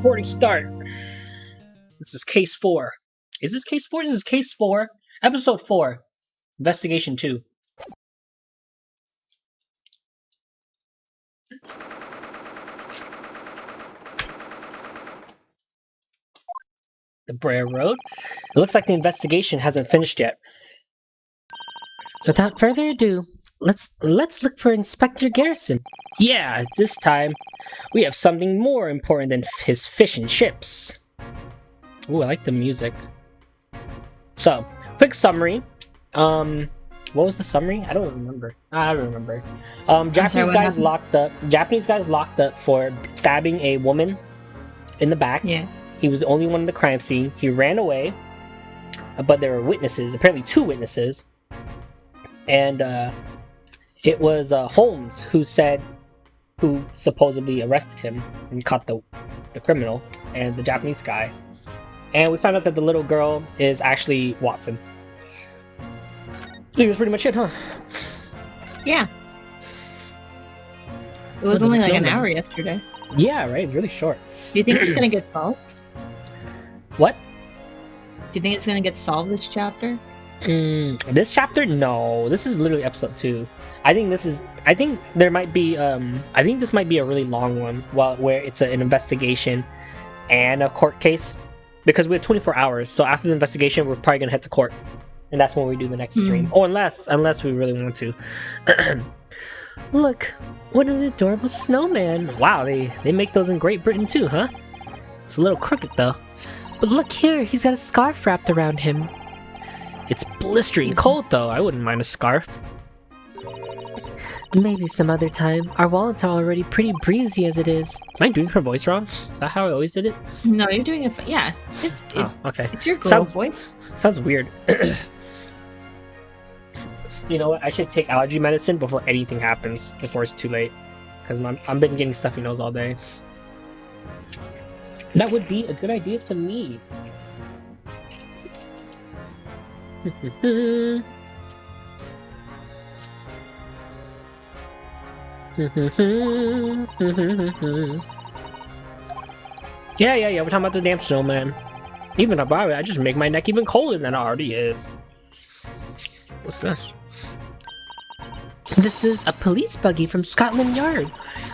Recording start. This is case 4. Is this case 4? This is case 4. Episode 4. Investigation 2. The Brer Road. It looks like the investigation hasn't finished yet. Without further ado, let's look for Inspector Garrison. Yeah, this time we have something more important than his fish and chips. Ooh, I like the music. So, quick summary. What was the summary? I don't remember. Japanese guys locked up for stabbing a woman in the back. Yeah. He was the only one in the crime scene. He ran away, but there were witnesses, apparently 2 witnesses. And it was Holmes who supposedly arrested him and caught the criminal and the Japanese guy. And we found out that the little girl is actually Watson. I think that's pretty much it, huh? Yeah. It was only like an hour yesterday. Yeah, right? It's really short. Do you think it's gonna get solved? What? Do you think it's gonna get solved this chapter? This chapter? No. This is literally episode 2. I think this might be a really long one, where it's an investigation and a court case. Because we have 24 hours, so after the investigation, we're probably gonna head to court. And that's when we do the next stream. Or unless we really want to. Look, what an adorable snowman. Wow, they make those in Great Britain too, huh? It's a little crooked though. But look here, he's got a scarf wrapped around him. It's blistering cold though, I wouldn't mind a scarf. Maybe some other time. Our wallets are already pretty breezy as it is. Am I doing her voice wrong? Is that how I always did it? No, you're doing it. Yeah. Okay. It's your girl voice. Sounds weird. You know what? I should take allergy medicine before anything happens, before it's too late. Because I've been getting stuffy nose all day. That would be a good idea to me. Yeah, we're talking about the damn snowman. Even about it, I just make my neck even colder than it already is. What's this? This is a police buggy from Scotland Yard.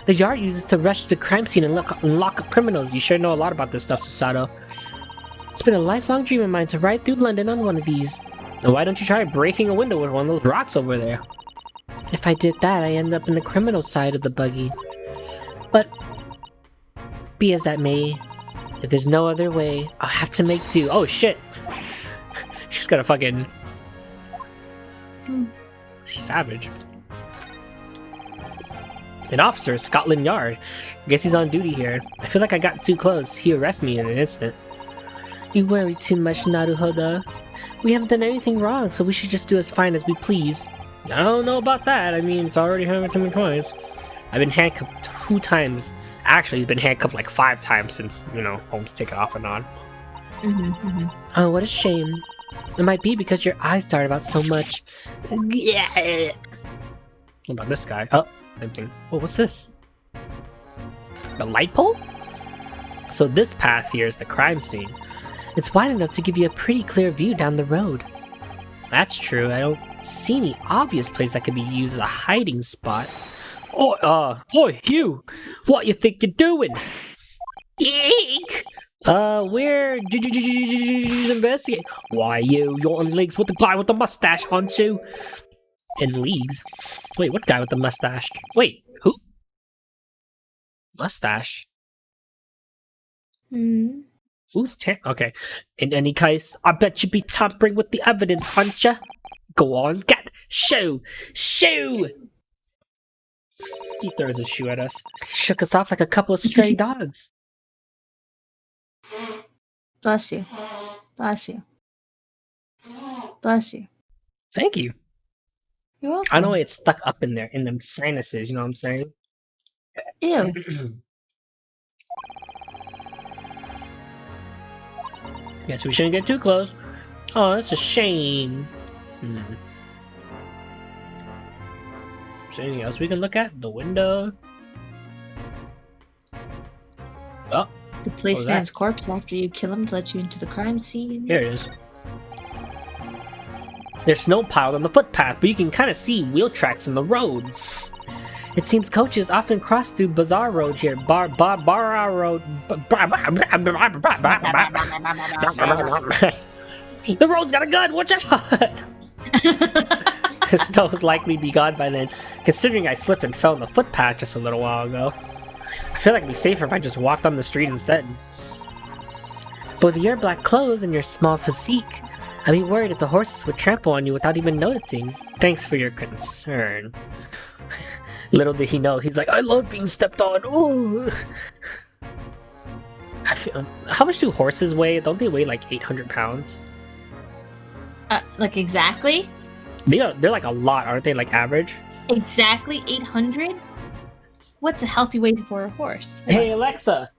The yard uses to rush to the crime scene and lock up criminals. You sure know a lot about this stuff, Sasato. It's been a lifelong dream of mine to ride through London on one of these. Now why don't you try breaking a window with one of those rocks over there? If I did that, I end up in the criminal side of the buggy. But, be as that may, if there's no other way, I'll have to make do. Oh shit! She's got a fucking... She's savage. An officer at Scotland Yard. I guess he's on duty here. I feel like I got too close. He arrested me in an instant. You worry too much, Naruhodo. We haven't done anything wrong, so we should just do as fine as we please. I don't know about that. I mean, it's already happened to me twice. I've been handcuffed 2 times. Actually, he's been handcuffed like 5 times since, Holmes take it off and on. Oh, what a shame. It might be because your eyes dart about so much. Yeah. What about this guy? Oh, same thing. Oh, what's this? The light pole? So this path here is the crime scene. It's wide enough to give you a pretty clear view down the road. That's true. I don't see any obvious place that could be used as a hiding spot. Oi, you! What you think you're doing? Eek! We're investigate. Why you're in leagues with the guy with the mustache, aren't you? In leagues? Wait, what guy with the mustache? Wait, who? Mustache? Who's okay. In any case, I bet you'd be tampering with the evidence, aren't you? Go on, show! He throws his shoe at us. He shook us off like a couple of stray dogs. Bless you. Bless you. Bless you. Thank you. You're welcome. I know it's stuck up in there, in them sinuses, you know what I'm saying? Ew. Guess we shouldn't get too close. Oh, that's a shame. Is there anything else we can look at? The window? Oh. The Replace was man's that? corpse after you kill him to let you into the crime scene. Here it is. There's snow piled on the footpath, but you can kind of see wheel tracks in the road. It seems coaches often cross through Bazaar Road here. Bar Road. The road's got a gun. Watch out! The snow has likely be gone by then, considering I slipped and fell in the footpath just a little while ago. I feel like it'd be safer if I just walked on the street instead. But with your black clothes and your small physique, I'd be worried if the horses would trample on you without even noticing. Thanks for your concern. Little did he know, he's like, I love being stepped on. Ooh. I feel. How much do horses weigh? Don't they weigh like 800 pounds? Like exactly? They're like a lot, aren't they? Like average? Exactly 800? What's a healthy weight for a horse? Hey Alexa,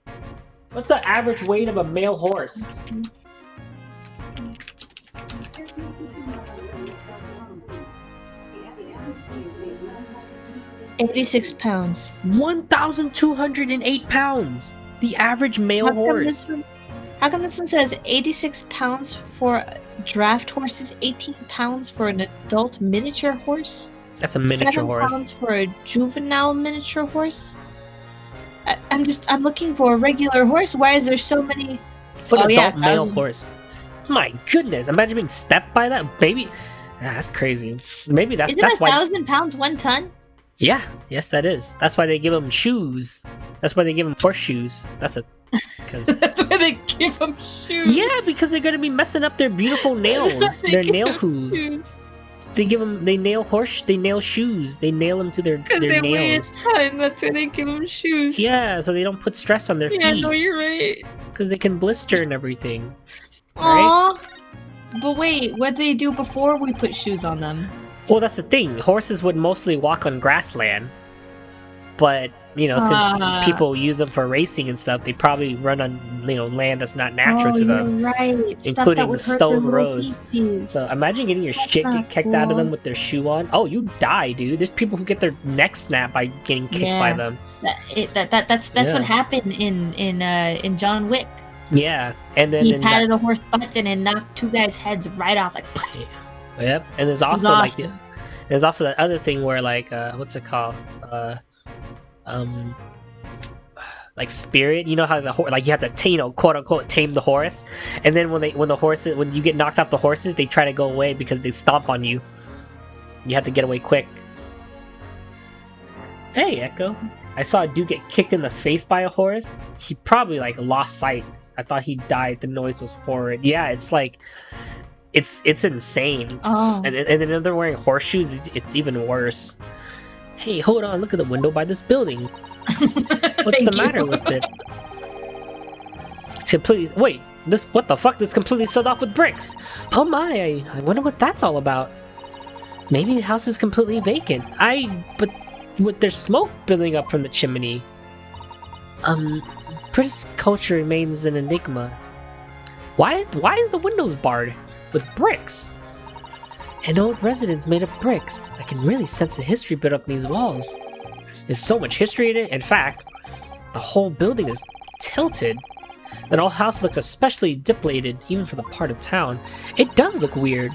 what's the average weight of a male horse? £86. 1,208 pounds. The average male horse. How come this one says 86 pounds for draft horses, 18 pounds for an adult miniature horse? That's a miniature 7 horse. pounds for a juvenile miniature horse? I'm looking for a regular horse. Why is there so many? For an Oh, yeah, adult male 1,000. horse. My goodness! Imagine being stepped by that baby. That's crazy. Maybe that's Isn't why. 1,000 pounds 1 ton? Yeah. Yes, that is. That's why they give them shoes. That's why they give them horseshoes. That's a. Because. That's why they give them shoes. Yeah, because they're gonna be messing up their beautiful nails. They Their give nail them hooves. shoes. They nail shoes. They nail them to their Because they weigh a nails. ton. That's why they give them shoes. Yeah, so they don't put stress on their Yeah, feet no, you're right. because they can blister and everything. Aww. But wait, what did they do before we put shoes on them? Well, that's the thing. Horses would mostly walk on grassland, but since people use them for racing and stuff, they probably run on land that's not natural to them, You're right. including the stone roads. Feetsies. So imagine getting your shit not kicked out of them cool. with their shoe on. Oh, you die, dude. There's people who get their necks snapped by getting kicked by Yeah. them. That's Yeah. what happened in John Wick. Yeah, and then He patted a horse butts and then knocked 2 guys' heads right off. Like, yep. And there's also awesome. there's also that other thing where what's it called? Like spirit. You know how the horse, like you have to quote unquote tame the horse, and then when you get knocked off the horses, they try to go away because they stomp on you. You have to get away quick. Hey, Echo. I saw a dude get kicked in the face by a horse. He probably lost sight. I thought he died. The noise was horrid. Yeah, it's like it's insane. oh, And then if they're wearing horseshoes, it's even worse. Hey, hold on! Look at the window by this building. What's the Thank matter you. with it? It's completely. Wait, what the fuck? This is completely set off with bricks. Oh my! I wonder what that's all about. Maybe the house is completely vacant. But there's smoke building up from the chimney. British culture remains an enigma. Why is the windows barred with bricks? An old residence made of bricks. I can really sense the history built up in these walls. There's so much history in it. In fact, the whole building is tilted. That old house looks especially dilapidated, even for the part of town. It does look weird.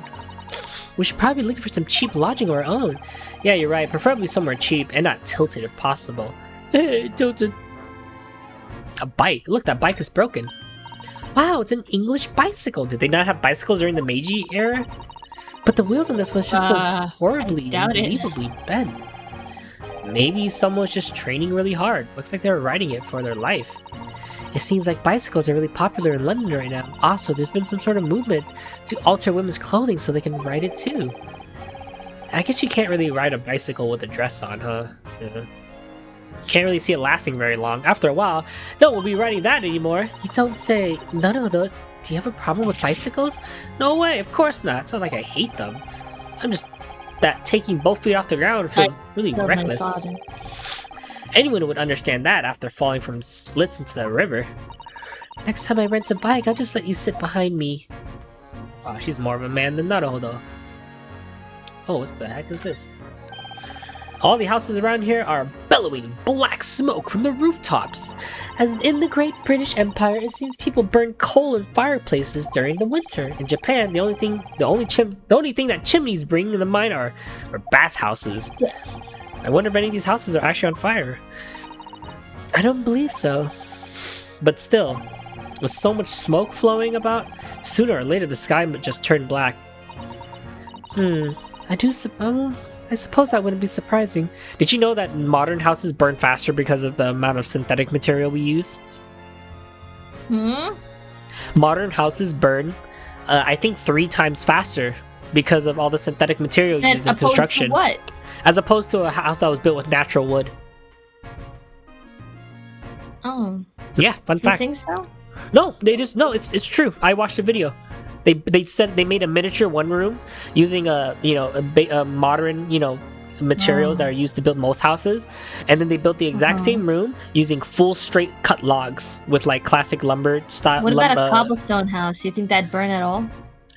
We should probably be looking for some cheap lodging of our own. Yeah, you're right. Preferably somewhere cheap and not tilted if possible. Hey, tilted. A bike. Look, that bike is broken. Wow, it's an English bicycle. Did they not have bicycles during the Meiji era? But the wheels on this one's just so horribly, I doubt it. unbelievably bent. Maybe someone's just training really hard. Looks like they're riding it for their life. It seems like bicycles are really popular in London right now. Also, there's been some sort of movement to alter women's clothing so they can ride it too. I guess you can't really ride a bicycle with a dress on, huh? Yeah. Can't really see it lasting very long. After a while, no one will be riding that anymore. You don't say. No, though. Do you have a problem with bicycles? No way, of course not. It's not like I hate them. I'm just that taking both feet off the ground feels really killed my reckless. father. Anyone would understand that after falling from slits into the river. Next time I rent a bike, I'll just let you sit behind me. Oh, she's more of a man than Naruhodo. Oh, what the heck is this? All the houses around here are bellowing black smoke from the rooftops. As in the Great British Empire, it seems people burn coal in fireplaces during the winter. In Japan, the only thing that chimneys bring in the mind are bathhouses. Yeah. I wonder if any of these houses are actually on fire. I don't believe so. But still, with so much smoke flowing about, sooner or later the sky would just turn black. I suppose that wouldn't be surprising. Did you know that modern houses burn faster because of the amount of synthetic material we use? Modern houses burn, I think 3 times faster because of all the synthetic material used in construction. To what? As opposed to a house that was built with natural wood. Oh. Yeah, fun fact. You think so? No, it's true. I watched a video. They said they made a miniature one room using a modern materials that are used to build most houses, and then they built the exact same room using full straight cut logs with like classic lumber style. What about a cobblestone house? You think that'd burn at all?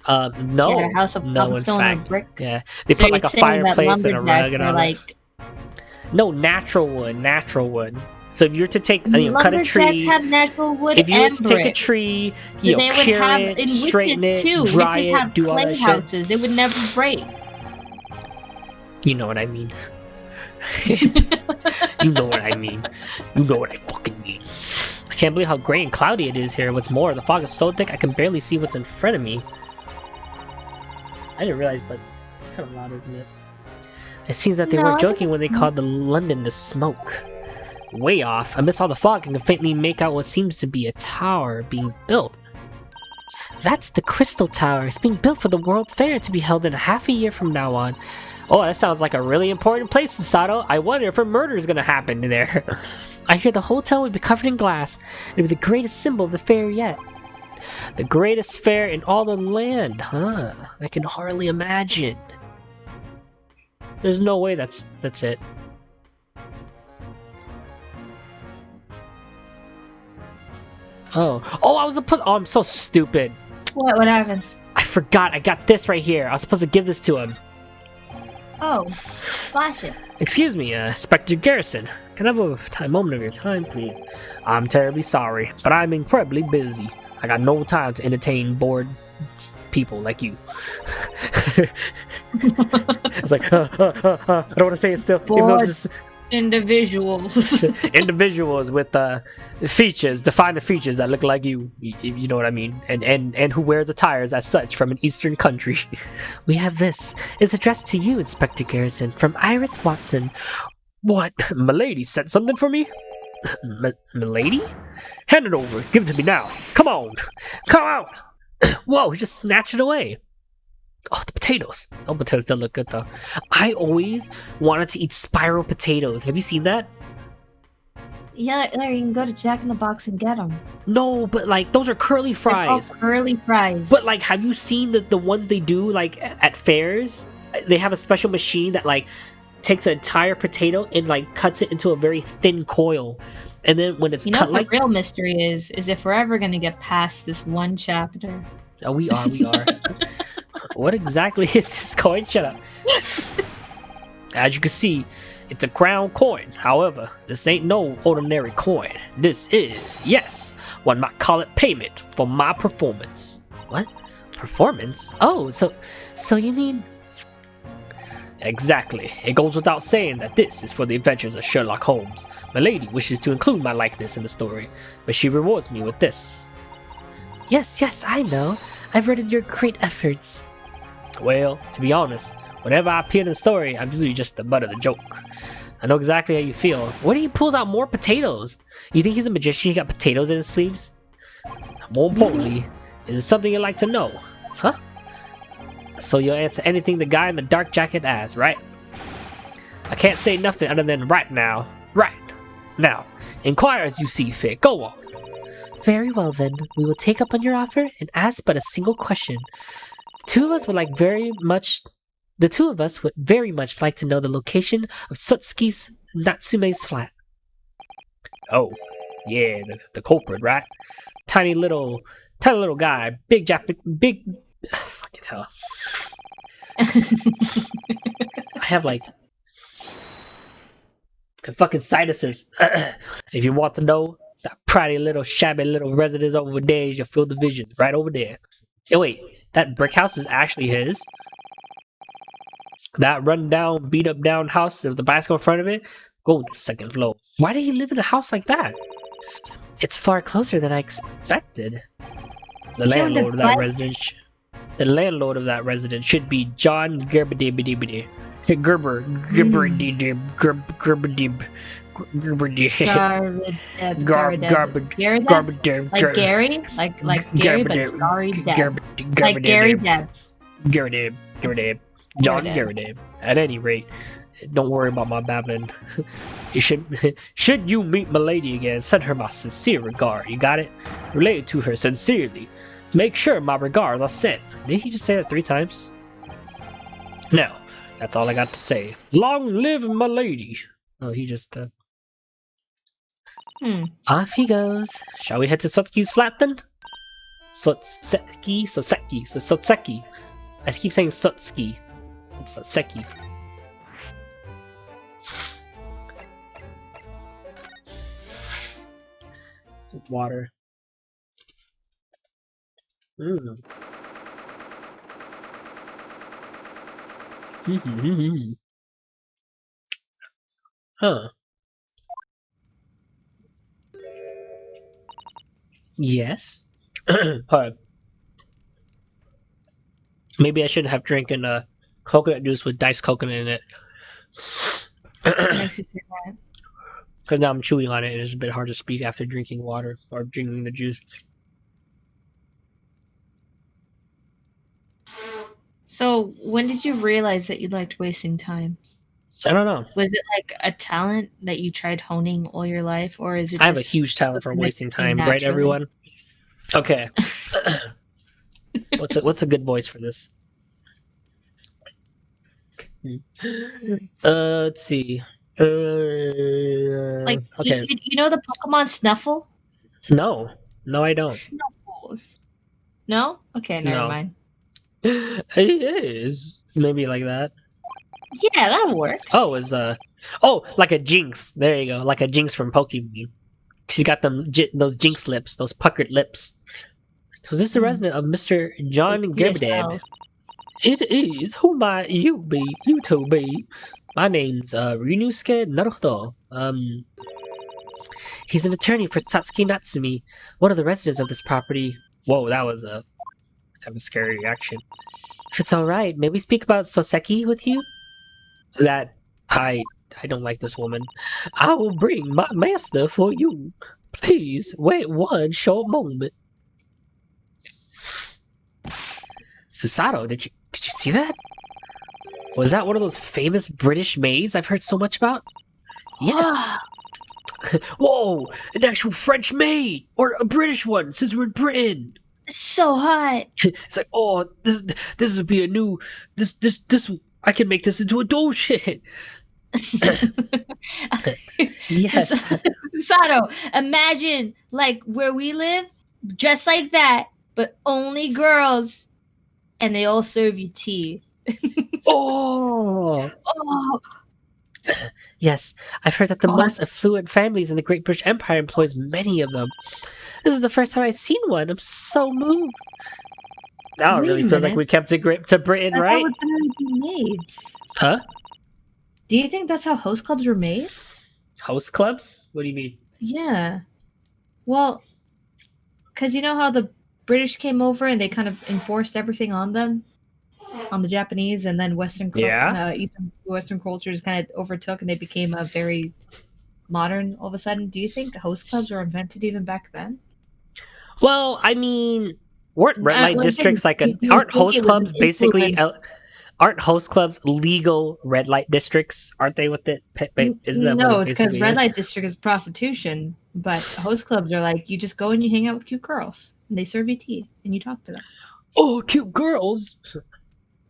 No. Yeah, a house of cobblestone or brick. Yeah, they put like a fireplace and a rug and all that. No, natural wood. So if you were to take, cut a tree, have natural wood if you were and to brick. take a tree, cure it, straighten it, dry it, do all that houses. shit. They would never break. You know what I mean. You know what I mean. You know what I fucking mean. I can't believe how gray and cloudy it is here. What's more, the fog is so thick I can barely see what's in front of me. I didn't realize, but it's kind of loud, isn't it? It seems that they weren't joking when they called the London the Smoke. Way off, amidst all the fog, I can faintly make out what seems to be a tower being built. That's the Crystal Tower. It's being built for the World Fair to be held in half a year from now on. Oh, that sounds like a really important place, Susato. I wonder if a murder is gonna happen there. I hear the whole town would be covered in glass. It'd be the greatest symbol of the fair yet. The greatest fair in all the land, huh? I can hardly imagine. There's no way that's it. Oh, I was supposed. Oh, I'm so stupid. What happened? I forgot. I got this right here. I was supposed to give this to him. Oh, flash it. Excuse me, Inspector Garrison. Can I have a moment of your time, please? I'm terribly sorry, but I'm incredibly busy. I got no time to entertain bored people like you. It's like, I don't want to say it still. Bored individuals. Individuals with defined features that look like you know what I mean, and who wears attires as such from an eastern country. We have this. It's addressed to you, Inspector Garrison, from Iris Watson. What? Milady sent something for me? Milady? Hand it over. Give it to me now. Come on. Come out. Whoa, he just snatched it away. Oh, the potatoes. Oh, potatoes don't look good, though. I always wanted to eat spiral potatoes. Have you seen that? Yeah, there, you can go to Jack in the Box and get them. No, but, like, those are curly fries. They're all curly fries. But, like, have you seen the ones they do, like, at fairs? They have a special machine that, like, takes an entire potato and, like, cuts it into a very thin coil. And then when it's cut, like... the real mystery is if we're ever going to get past this one chapter. Oh, we are. What exactly is this coin? Shut up. As you can see, it's a crown coin. However, this ain't no ordinary coin. This is, yes, one might call it payment for my performance. What? Performance? Oh, so you mean... Exactly. It goes without saying that this is for the adventures of Sherlock Holmes. My lady wishes to include my likeness in the story, but she rewards me with this. Yes, I know. I've read of your great efforts. Well, to be honest, whenever I appear in the story, I'm usually just the butt of the joke. I know exactly how you feel. What if he pulls out more potatoes? You think he's a magician? He got potatoes in his sleeves? More importantly, is it something you'd like to know? Huh? So you'll answer anything the guy in the dark jacket asks, right? I can't say nothing other than right now. Right. Now, inquire as you see fit. Go on. Very well then, we will take up on your offer and ask but a single question. The two of us would very much like to know the location of Sutsuki's Natsume's flat. Oh, yeah, the culprit, right? Tiny little guy, big fucking hell. I have like And fucking sinuses. If you want to know, that pretty little shabby little residence over there is your field of vision, right over there. Oh wait, that brick house is actually his. That run down, beat up down house with the bicycle in front of it. Go second floor. Why did he live in a house like that? It's far closer than I expected. The landlord of that residence. The landlord of that residence should be John Gerberdibidibidi. Gerber. Gerberdib. Gerberdib. Gerberdib. Like Gary? Like Gary, but Gary Deb. Like Gary Deb. Gerberdib. John Gerberdib. At any rate, don't worry about my babbling. You should you meet my lady again, send her my sincere regard. You got it? Relay it to her sincerely. Make sure my regards are sent. Did he just say that 3 times? No, that's all I got to say. Long live my lady. Oh, he just Off he goes. Shall we head to Sotsuki's flat then? Sotseki. I keep saying Sotsuki. It's Sotseki. Some water. Huh. Yes. Hold. Maybe I should have drinking coconut juice with diced coconut in it. Makes you say that. Because now I'm chewing on it and it's a bit hard to speak after drinking water or drinking the juice. So, when did you realize that you liked wasting time? I don't know. Was it like a talent that you tried honing all your life, or is it? I have a huge talent for wasting time, right, everyone? Okay. What's a good voice for this? Let's see. Like, okay. you know the Pokemon Snuffle? No, I don't. No? Okay, never mind. It is maybe like that. Yeah, that'll work. Oh, is like a Jinx. There you go, like a Jinx from Pokemon. She's got those Jinx lips, those puckered lips. Was this the resident of Mr. John Gerberdib? It is. Who might you be? You two be. My name's Ryunosuke Naruhodo. He's an attorney for Satsuki Natsumi, one of the residents of this property. Whoa, that was a kind of scary reaction. If it's alright, may we speak about Soseki with you? That I don't like this woman. I will bring my master for you. Please wait one short moment. Susato, did you see that? Was that one of those famous British maids I've heard so much about? Yes. Whoa, an actual French maid or a British one since we're in Britain. It's so hot. It's like, oh, this would be a new this I can make this into a doujin. Yes. Susato, imagine like where we live, just like that, but only girls, and they all serve you tea. Oh. Yes, I've heard that the most affluent families in the Great British Empire employs many of them. This is the first time I've seen one. I'm so moved. Now it really feels like we kept it to Britain, right? That's how maids. Huh? Do you think that's how host clubs were made? Host clubs? What do you mean? Yeah. Well, because you know how the British came over and they kind of enforced everything on them? On the Japanese, and then Western cultures kind of overtook and they became a very modern all of a sudden. Do you think host clubs were invented even back then? Well, I mean, weren't red light districts aren't host clubs basically aren't host clubs legal red light districts? Aren't they with it? No, it's because red light district is prostitution, but host clubs are like you just go and you hang out with cute girls and they serve you tea and you talk to them. Oh, cute girls.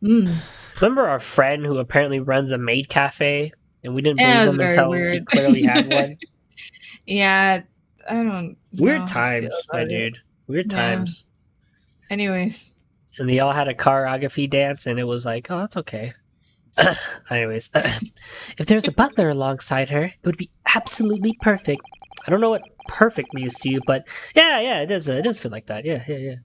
Remember our friend who apparently runs a maid cafe and we didn't believe him until he clearly had one? Yeah, I don't Weird times, my dude. Weird times. Anyways. And they all had a choreography dance and it was like, oh, that's okay. Anyways, if there's a butler alongside her, it would be absolutely perfect. I don't know what perfect means to you, but yeah, it does feel like that. Yeah.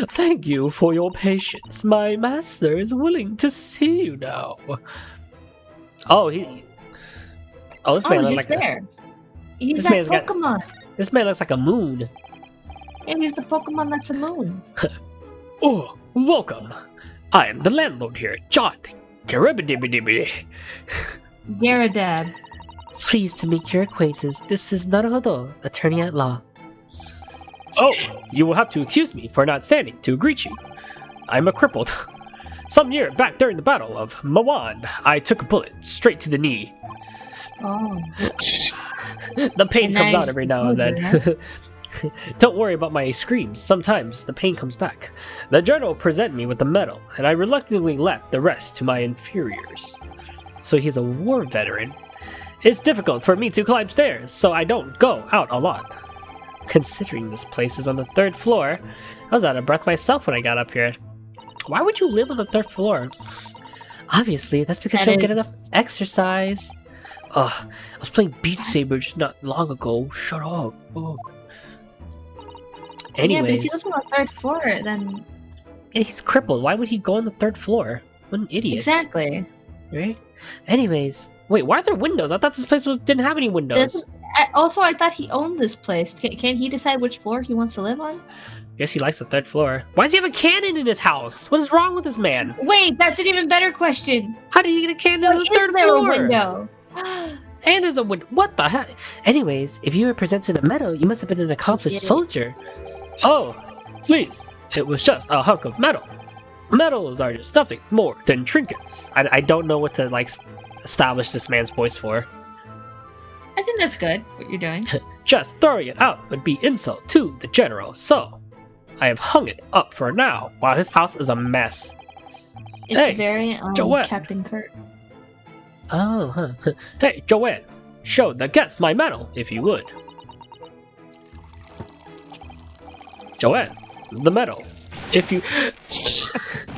Thank you for your patience. My master is willing to see you now. Oh, this man looks like there. He's like Pokemon. This man looks like a moon. Yeah, he's the Pokemon that's a moon. Oh, welcome. I am the landlord here, John. Garadab. Pleased to make your acquaintance. This is Naruhodo, attorney at law. Oh, you will have to excuse me for not standing to greet you. I'm a crippled. Some year back during the Battle of Mawan, I took a bullet straight to the knee. Oh. The pain comes out every now and then. Don't worry about my screams. Sometimes the pain comes back. The general presented me with the medal, and I reluctantly left the rest to my inferiors. So he's a war veteran. It's difficult for me to climb stairs, so I don't go out a lot. Considering this place is on the 3rd floor, I was out of breath myself when I got up here. Why would you live on the 3rd floor? Obviously, that's because you don't get enough exercise. Ugh, I was playing Beat Saber just not long ago. Shut up. Oh. Anyways, yeah, but if he lives on the 3rd floor, then... Yeah, he's crippled. Why would he go on the 3rd floor? What an idiot. Exactly. Right? Anyways, wait, why are there windows? I thought this place didn't have any windows. Also, I thought he owned this place. Can he decide which floor he wants to live on? Guess he likes the 3rd floor. Why does he have a cannon in his house? What is wrong with this man? Wait, that's an even better question. How did he get a cannon on the 3rd floor? Is there a window? And there's a window. What the heck? Anyways, if you were presented a medal, you must have been an accomplished soldier. Oh, please. It was just a hunk of metal. Medals are just nothing more than trinkets. I don't know what to, establish this man's voice for. I think that's good, what you're doing. Just throwing it out would be insult to the general, so I have hung it up for now while his house is a mess. It's very Captain Kirk. Oh, huh. Hey, Joanne, show the guests my medal, if you would. Joanne, the medal, if you...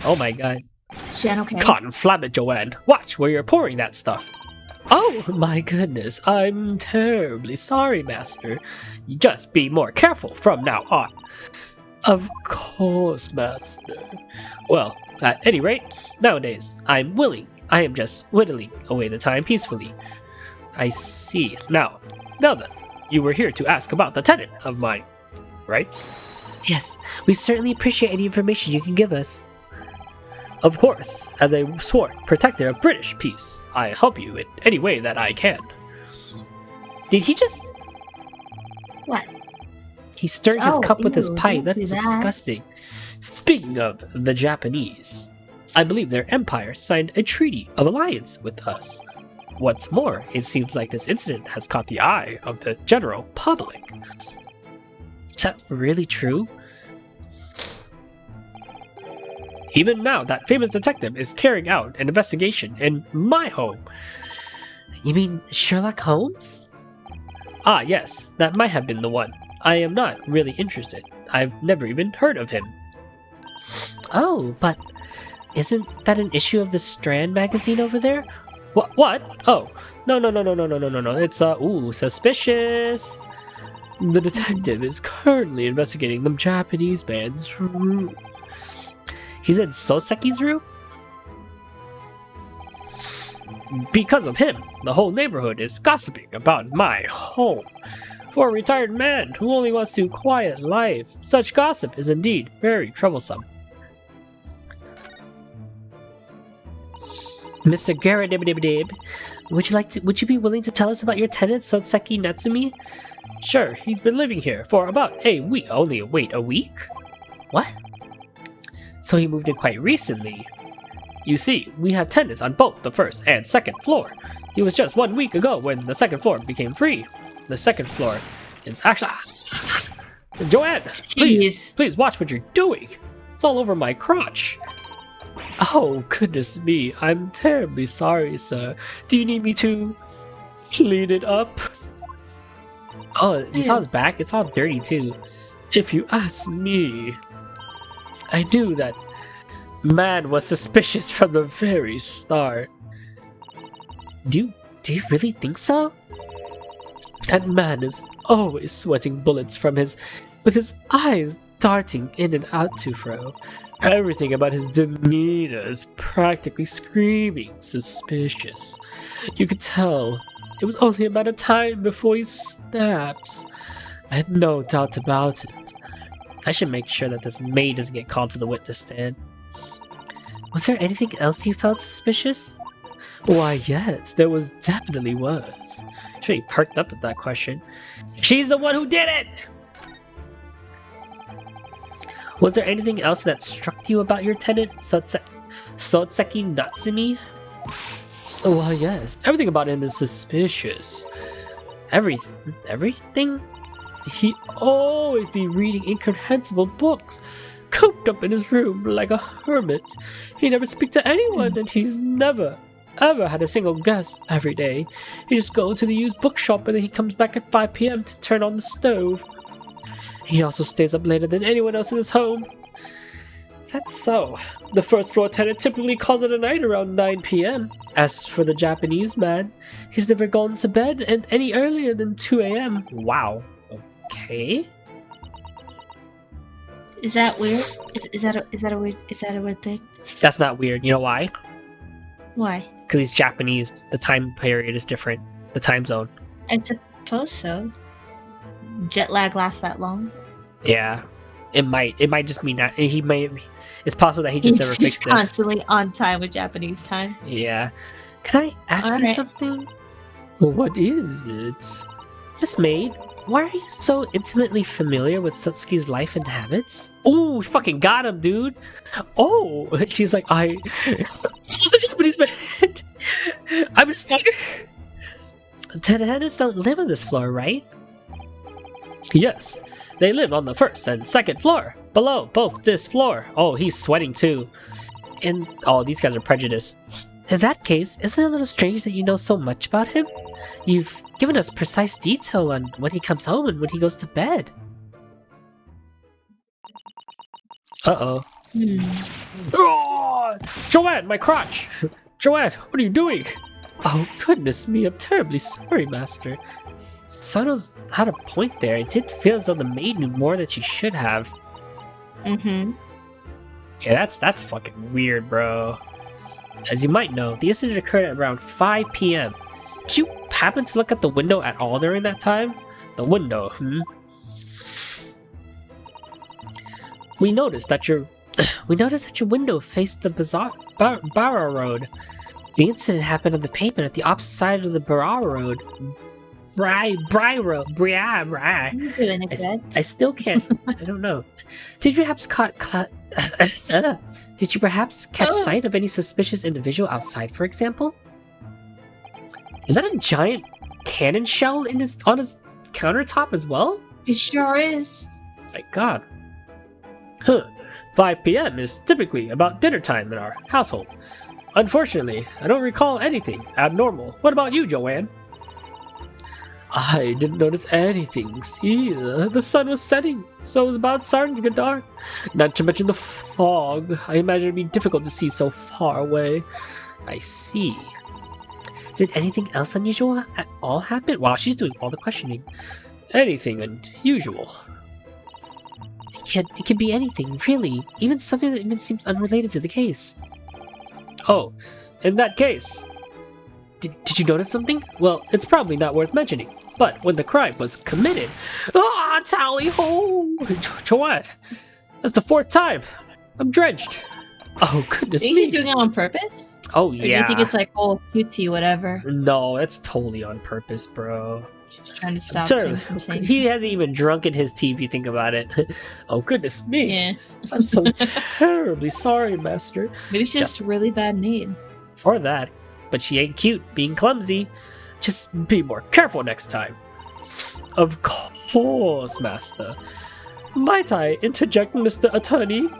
Oh my god. Jen, okay. Cotton flab it, Joanne. Watch where you're pouring that stuff. Oh my goodness, I'm terribly sorry, Master. Just be more careful from now on. Of course, Master. Well, at any rate, nowadays, I am just whittling away the time peacefully. I see. Now then, you were here to ask about the tenant of mine, right? Yes, we certainly appreciate any information you can give us. Of course, as a sworn protector of British peace, I help you in any way that I can. Did he just... What? He stirred his cup with his pipe. That's disgusting. Speaking of the Japanese, I believe their empire signed a treaty of alliance with us. What's more, it seems like this incident has caught the eye of the general public. Is that really true? Even now, that famous detective is carrying out an investigation in my home. You mean Sherlock Holmes? Ah, yes, that might have been the one. I am not really interested. I've never even heard of him. Oh, but isn't that an issue of the Strand magazine over there? What? Oh, no. It's, suspicious. The detective is currently investigating the Japanese man's room. He's in Soseki's room? Because of him, the whole neighborhood is gossiping about my home. For a retired man who only wants to quiet life, such gossip is indeed very troublesome. Mr. Garadibidibidib, would you be willing to tell us about your tenant, Soseki Natsumi? Sure, he's been living here for about a week. Only wait, a week? What? So he moved in quite recently. You see, we have tenants on both the 1st and 2nd floor. It was just 1 week ago when the 2nd floor became free. The 2nd floor is actually... Joanne, please watch what you're doing. It's all over my crotch. Oh, goodness me. I'm terribly sorry, sir. Do you need me to clean it up? Oh, you saw his back? It's all dirty, too. If you ask me, I knew that Man was suspicious from the very start. Do you really think so? That man is always sweating bullets with his eyes darting in and out to fro. Everything about his demeanor is practically screaming suspicious. You could tell it was only a matter of time before he snaps. I had no doubt about it. I should make sure that this maid doesn't get called to the witness stand. Was there anything else you felt suspicious? Why, yes, there definitely was. She really perked up at that question. She's the one who did it! Was there anything else that struck you about your tenant, Sotseki Natsumi? Why, yes, everything about him is suspicious. Everything? He'd always be reading incomprehensible books, cooped up in his room like a hermit. He never speak to anyone, and he's never, ever had a single guest every day. He just goes to the used bookshop and then he comes back at 5 p.m. to turn on the stove. He also stays up later than anyone else in his home. Is that so? The first floor tenant typically calls it a night around 9 p.m. As for the Japanese man, he's never gone to bed and any earlier than 2 a.m. Wow. Okay. Is that weird? Is that a weird thing? That's not weird. You know why? Why? Because he's Japanese. The time period is different. The time zone. I suppose so. Jet lag lasts that long? Yeah. It might just mean that he may. It's possible that he just never fixed it. He's constantly on time with Japanese time. Yeah. Can I ask you something? What is it? Miss Maid, why are you so intimately familiar with Satsuki's life and habits? Oh, fucking got him, dude. Oh, she's like, I love the Japanese man. I'm a stalker. The tenants don't live on this floor, right? Yes, they live on the first and second floor, below both this floor. Oh, he's sweating too. And, oh, these guys are prejudiced. In that case, isn't it a little strange that you know so much about him? You've given us precise detail on when he comes home and when he goes to bed. Uh-oh. Oh, Joanne, my crotch! Joanne, what are you doing? Oh, goodness me, I'm terribly sorry, Master. Sano's had a point there. It did feel as though the maid knew more than she should have. Mm-hmm. Yeah, that's fucking weird, bro. As you might know, the incident occurred at around 5 p.m. Did you happen to look at the window at all during that time? The window, We noticed that your window faced the Bara Road. The incident happened on the pavement at the opposite side of the Bara Road. I still can't. I don't know. Did you perhaps catch sight of any suspicious individual outside, for example? Is that a giant cannon shell on his countertop as well? It sure is. My God. 5 p.m. is typically about dinner time in our household. Unfortunately, I don't recall anything abnormal. What about you, Joanne? I didn't notice anything either. The sun was setting, so it was about starting to get dark. Not to mention the fog. I imagine it'd be difficult to see so far away. I see. Did anything else unusual at all happen? Wow, she's doing all the questioning. Anything unusual? It can be anything, really. Even something that even seems unrelated to the case. Oh, in that case, did you notice something? Well, it's probably not worth mentioning. But when the crime was committed, tally ho! Joanne, that's the 4th time. I'm drenched. Oh goodness me! Is he doing it on purpose? Oh or yeah. Do you think it's like cutesy, whatever? No, it's totally on purpose, bro. Just trying to stop him from saying he hasn't even drunk in his tea if you think about it. Oh goodness me! Yeah. I'm so terribly sorry, Master. Maybe she's just really bad maid. For that, but she ain't cute, being clumsy. Just be more careful next time. Of course, Master. Might I interject, Mr. Attorney?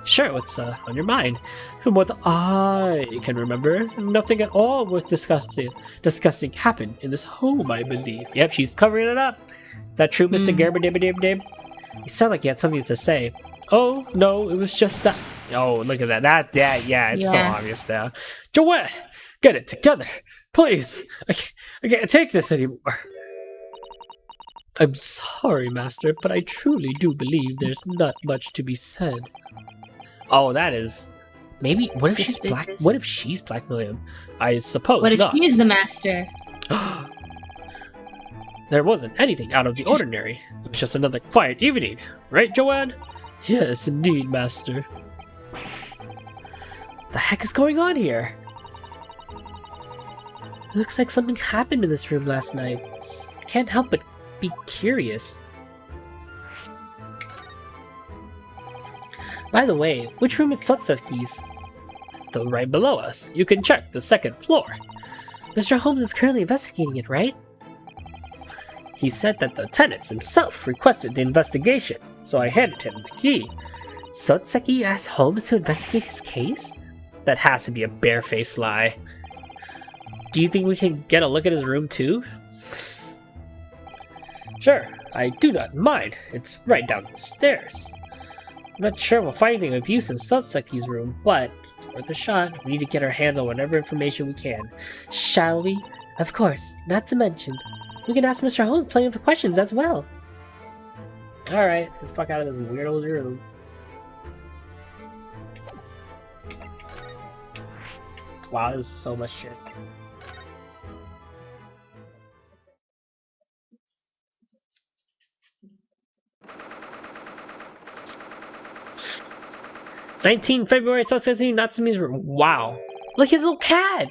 Sure, what's on your mind? From what I can remember, nothing at all worth discussing happened in this home, I believe. Yep, she's covering it up. Is that true, Mr. Gerberdibidibdib? You sound like you had something to say. Oh, no, it was just that Oh, look at that. Yeah, it's so Yeah. obvious now. Joanne, get it together. Please. I can't take this anymore. I'm sorry, Master, but I truly do believe there's not much to be said. Oh, that is... Maybe... What if she's blackmailing him? I suppose What if not. she's the master? There wasn't anything out of the ordinary. It was just another quiet evening. Right, Joanne? Yes, indeed, Master. The heck is going on here? It looks like something happened in this room last night. I can't help but be curious. By the way, which room is Sotsuki's? It's still right below us. You can check the second floor. Mr. Holmes is currently investigating it, right? He said that the tenant himself requested the investigation, so I handed him the key. Sotsuki asked Holmes to investigate his case? That has to be a barefaced lie. Do you think we can get a look at his room too? Sure, I do not mind. It's right down the stairs. I'm not sure we'll find anything of use in Sotsuki's room, but worth a shot. We need to get our hands on whatever information we can. Shall we? Of course, not to mention, we can ask Mr. Holmes plenty of questions as well. Alright, let's get the fuck out of this weird old room. Wow, there's so much shit. February 19, Natsumi's room. Wow. Look, his little cat!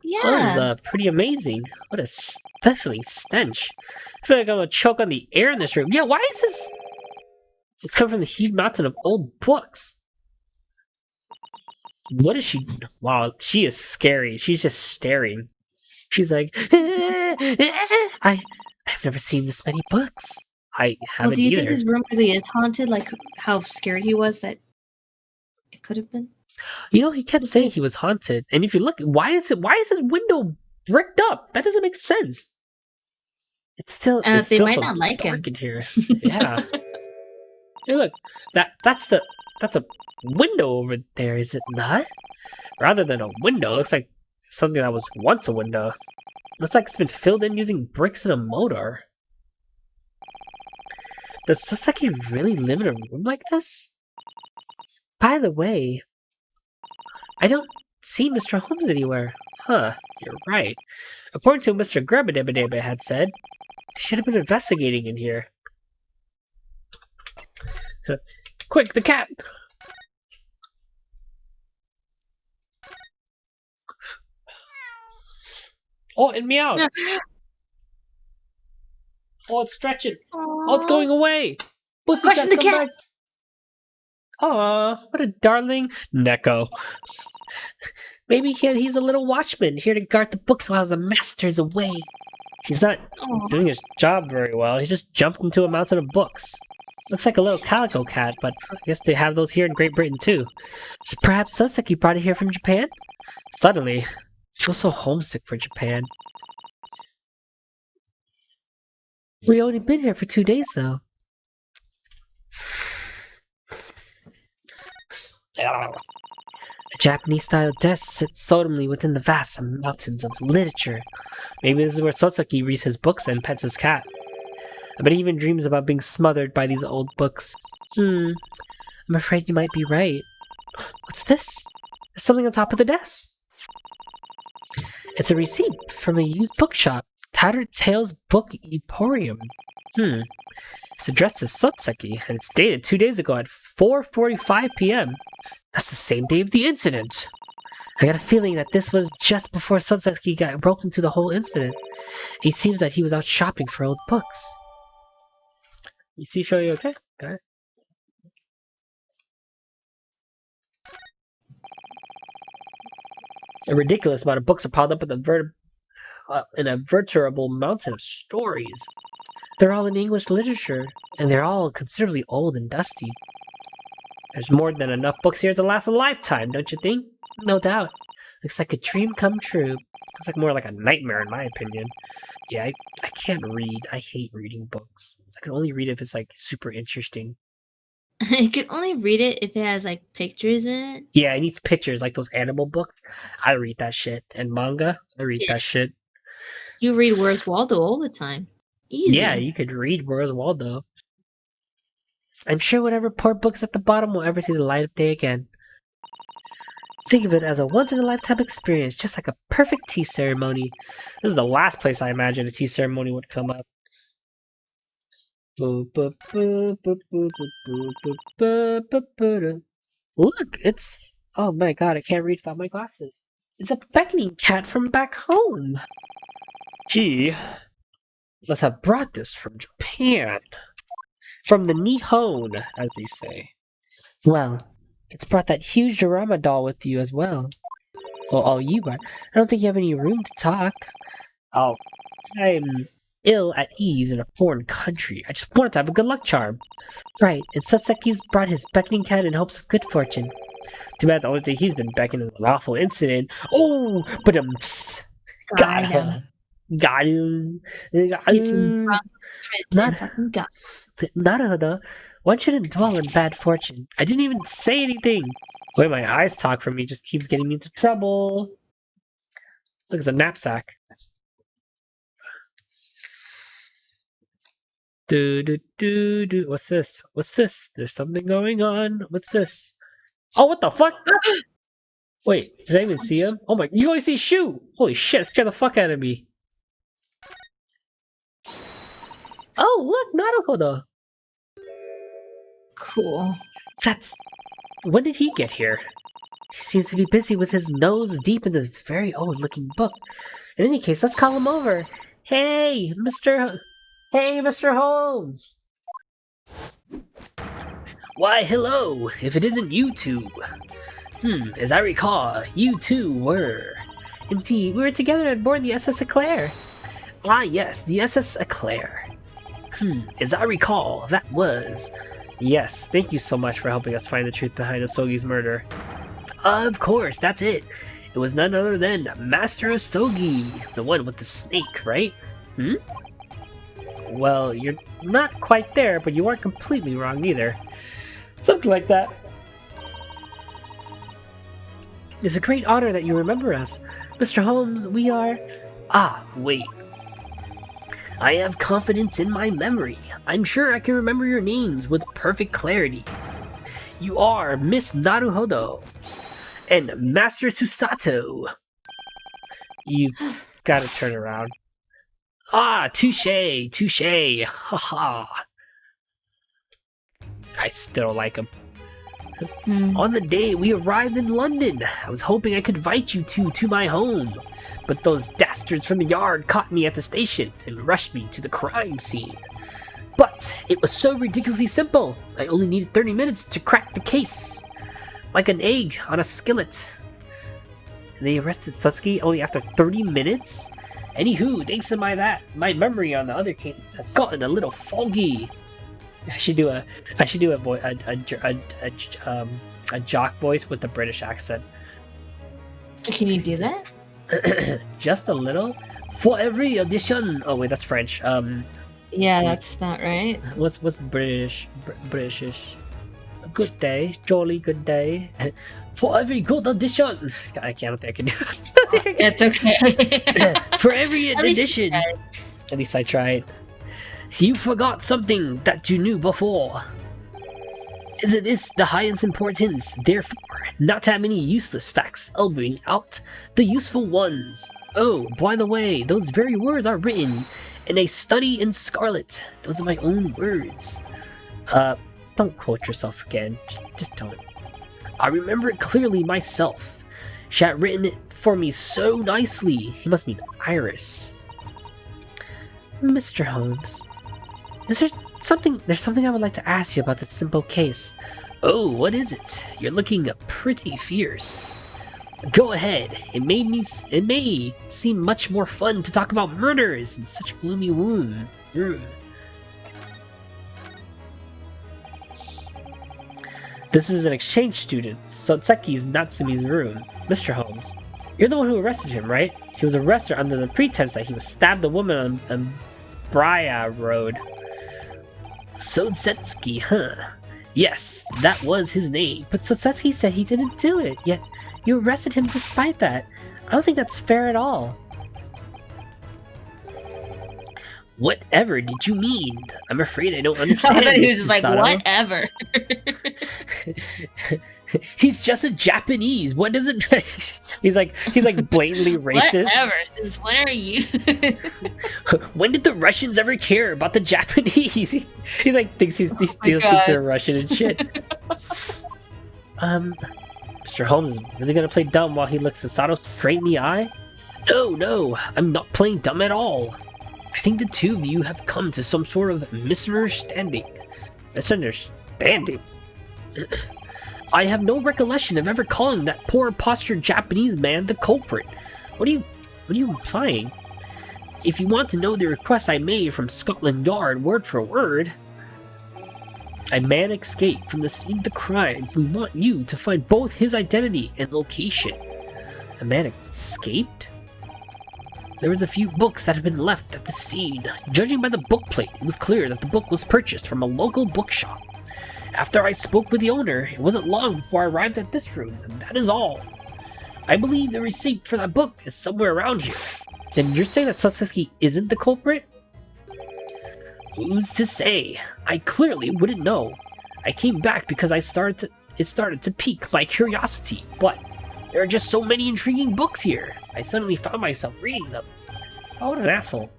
Yeah. That is pretty amazing. What a stifling stench. I feel like I'm gonna choke on the air in this room. Yeah, why is this? It's coming from the huge mountain of old books. What is she? Wow, she is scary. She's just staring. She's like, I've never seen this many books. I haven't do you either. think his room really is haunted? Like how scared he was that it could have been? You know, he kept saying he was haunted, and if you look, why is his window bricked up? That doesn't make sense. It's still they still might so not like him. dark in here. Yeah. Hey, look, that's a window over there, is it not? Rather than a window, it looks like something that was once a window. Looks like it's been filled in using bricks and a mortar. Does Sasaki really live in a room like this? By the way, I don't see Mr. Holmes anywhere. Huh, you're right. According to what Mr. Grubbadibadaba had said, I should have been investigating in here. Quick, the cat! Oh, and meow! Oh, it's stretching! Oh, it's going away! Question the cat! Aw, what a darling Neko. Maybe he's a little watchman, here to guard the books while the master's away. He's not doing his job very well. He just jumped into a mountain of books. Looks like a little calico cat, but I guess they have those here in Great Britain too. So perhaps Sasaki brought it here from Japan? Suddenly, I feel so homesick for Japan. We've only been here for 2 days though. A Japanese-style desk sits solemnly within the vast mountains of literature. Maybe this is where Sasaki reads his books and pets his cat. I bet he even dreams about being smothered by these old books. I'm afraid you might be right. What's this? There's something on top of the desk. It's a receipt from a used bookshop, Tattered Tales Book Emporium. It's addressed to Sotsuki, and it's dated 2 days ago at 4:45 p.m. That's the same day of the incident. I got a feeling that this was just before Sotsuki got roped into the whole incident. It seems that he was out shopping for old books. You see, show you okay? Got it. A ridiculous amount of books are piled up in a veritable mountain of stories. They're all in English literature, and they're all considerably old and dusty. There's more than enough books here to last a lifetime, don't you think? No doubt. Looks like a dream come true. Looks like more like a nightmare in my opinion. Yeah, I can't read. I hate reading books. I can only read if it's like super interesting. I can only read it if it has like pictures in it. Yeah, it needs pictures like those animal books. I read that shit. And manga, I read that shit. You read Where's Waldo all the time. Easy. Yeah, you could read Where's Waldo. I'm sure whatever poor book's at the bottom will ever see the light of day again. Think of it as a once-in-a-lifetime experience, just like a perfect tea ceremony. This is the last place I imagine a tea ceremony would come up. Look, it's... Oh my god, I can't read without my glasses. It's a beckoning cat from back home. He must have brought this from Japan. From the Nihon, as they say. Well, it's brought that huge Dorama doll with you as well. Oh, you brought... I don't think you have any room to talk. Oh, I'm ill at ease in a foreign country. I just wanted to have a good luck charm. Right, and Satsuki's brought his beckoning cat in hopes of good fortune. Too bad the only thing he's been beckoning is an awful incident. Oh, but got him. Got him. Naruhodo, one shouldn't dwell on bad fortune. I didn't even say anything. The way my eyes talk for me just keeps getting me into trouble. Look, it's a knapsack. What's this? What's this? There's something going on. What's this? Oh, what the fuck? Wait, did I even see him? Oh my, you only see Shu! Holy shit, scared the fuck out of me. Oh, look, Naruhodo. Cool. That's... When did he get here? He seems to be busy with his nose deep in this very old-looking book. In any case, let's call him over. Hey, Mr. Holmes! Why, hello, if it isn't you two. As I recall, you two were... Indeed, we were together on board the SS Eclair. Ah, yes, the SS Eclair. As I recall, that was... Yes, thank you so much for helping us find the truth behind Asogi's murder. Of course, that's it. It was none other than Master Asogi, the one with the snake, right? Well, you're not quite there, but you aren't completely wrong either. Something like that. It's a great honor that you remember us. Mr. Holmes, we are... Ah, wait. I have confidence in my memory. I'm sure I can remember your names with perfect clarity. You are Miss Naruhodo and Master Susato. You gotta turn around. Ah, touche, haha. I still like him. On the day we arrived in London, I was hoping I could invite you two to my home, but those dastards from the yard caught me at the station and rushed me to the crime scene. But it was so ridiculously simple. I only needed 30 minutes to crack the case, like an egg on a skillet. They arrested Satsuki only after 30 minutes? Anywho, thanks to my memory on the other cases has gotten a little foggy. I should do a jock voice with the British accent. Can you do that? Just a little. For every audition. Oh wait, that's French. Yeah, that's not right. What's British? Britishish. Good day, jolly good day. For every good audition. I don't think I can do it. It's okay. For every audition. At least I tried. You forgot something that you knew before. It is the highest importance, therefore, not to have any useless facts elbowing out the useful ones. Oh, by the way, those very words are written in a study in scarlet. Those are my own words. Don't quote yourself again. Just don't. I remember it clearly myself. She had written it for me so nicely. He must mean Iris. Mr. Holmes. There's something I would like to ask you about this simple case. Oh, what is it? You're looking pretty fierce. Go ahead. It may seem much more fun to talk about murders in such a gloomy room. This is an exchange student, Sotsuki's Natsumi's room. Mr. Holmes, you're the one who arrested him, right? He was arrested under the pretense that he was stabbed a woman on Braya Road. Sotsuki, huh? Yes, that was his name, but Soseki said he didn't do it, yet you arrested him despite that. I don't think that's fair at all. Whatever did you mean? I'm afraid I don't understand. He was just like, whatever. He's just a Japanese. What does it? He's like blatantly racist. Whatever. Since when are you? When did the Russians ever care about the Japanese? He like thinks he still thinks they're Russian and shit. Mr. Holmes is really gonna play dumb while he looks Sato straight in the eye? No, I'm not playing dumb at all. I think the two of you have come to some sort of misunderstanding. Misunderstanding? I have no recollection of ever calling that poor postured Japanese man the culprit. What are you implying? If you want to know the request I made from Scotland Yard word for word, a man escaped from the scene of the crime. We want you to find both his identity and location. A man escaped? There was a few books that had been left at the scene. Judging by the book plate, it was clear that the book was purchased from a local bookshop. After I spoke with the owner, it wasn't long before I arrived at this room, and that is all. I believe the receipt for that book is somewhere around here. Then you're saying that Soseki isn't the culprit? Who's to say? I clearly wouldn't know. I came back because it started to pique my curiosity, but there are just so many intriguing books here. I suddenly found myself reading them. Oh, what an asshole.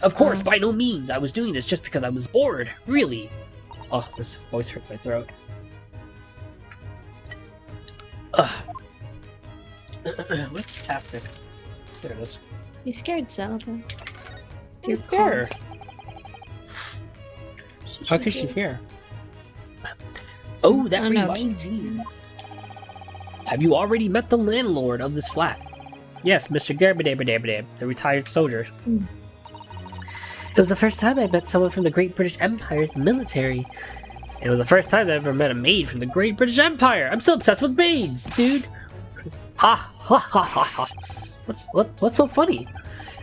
Of course, by no means. I was doing this just because I was bored, really. Oh, this voice hurts my throat. What's happening? There it is. You scared Zelda. You scared her. How could she hear? Oh, that reminds me. Have you already met the landlord of this flat? Yes, Mr. Gerbadabadabadab, the retired soldier. It was the first time I met someone from the Great British Empire's military. It was the first time I ever met a maid from the Great British Empire. I'm so obsessed with maids, dude. Ha ha ha ha ha. What's so funny?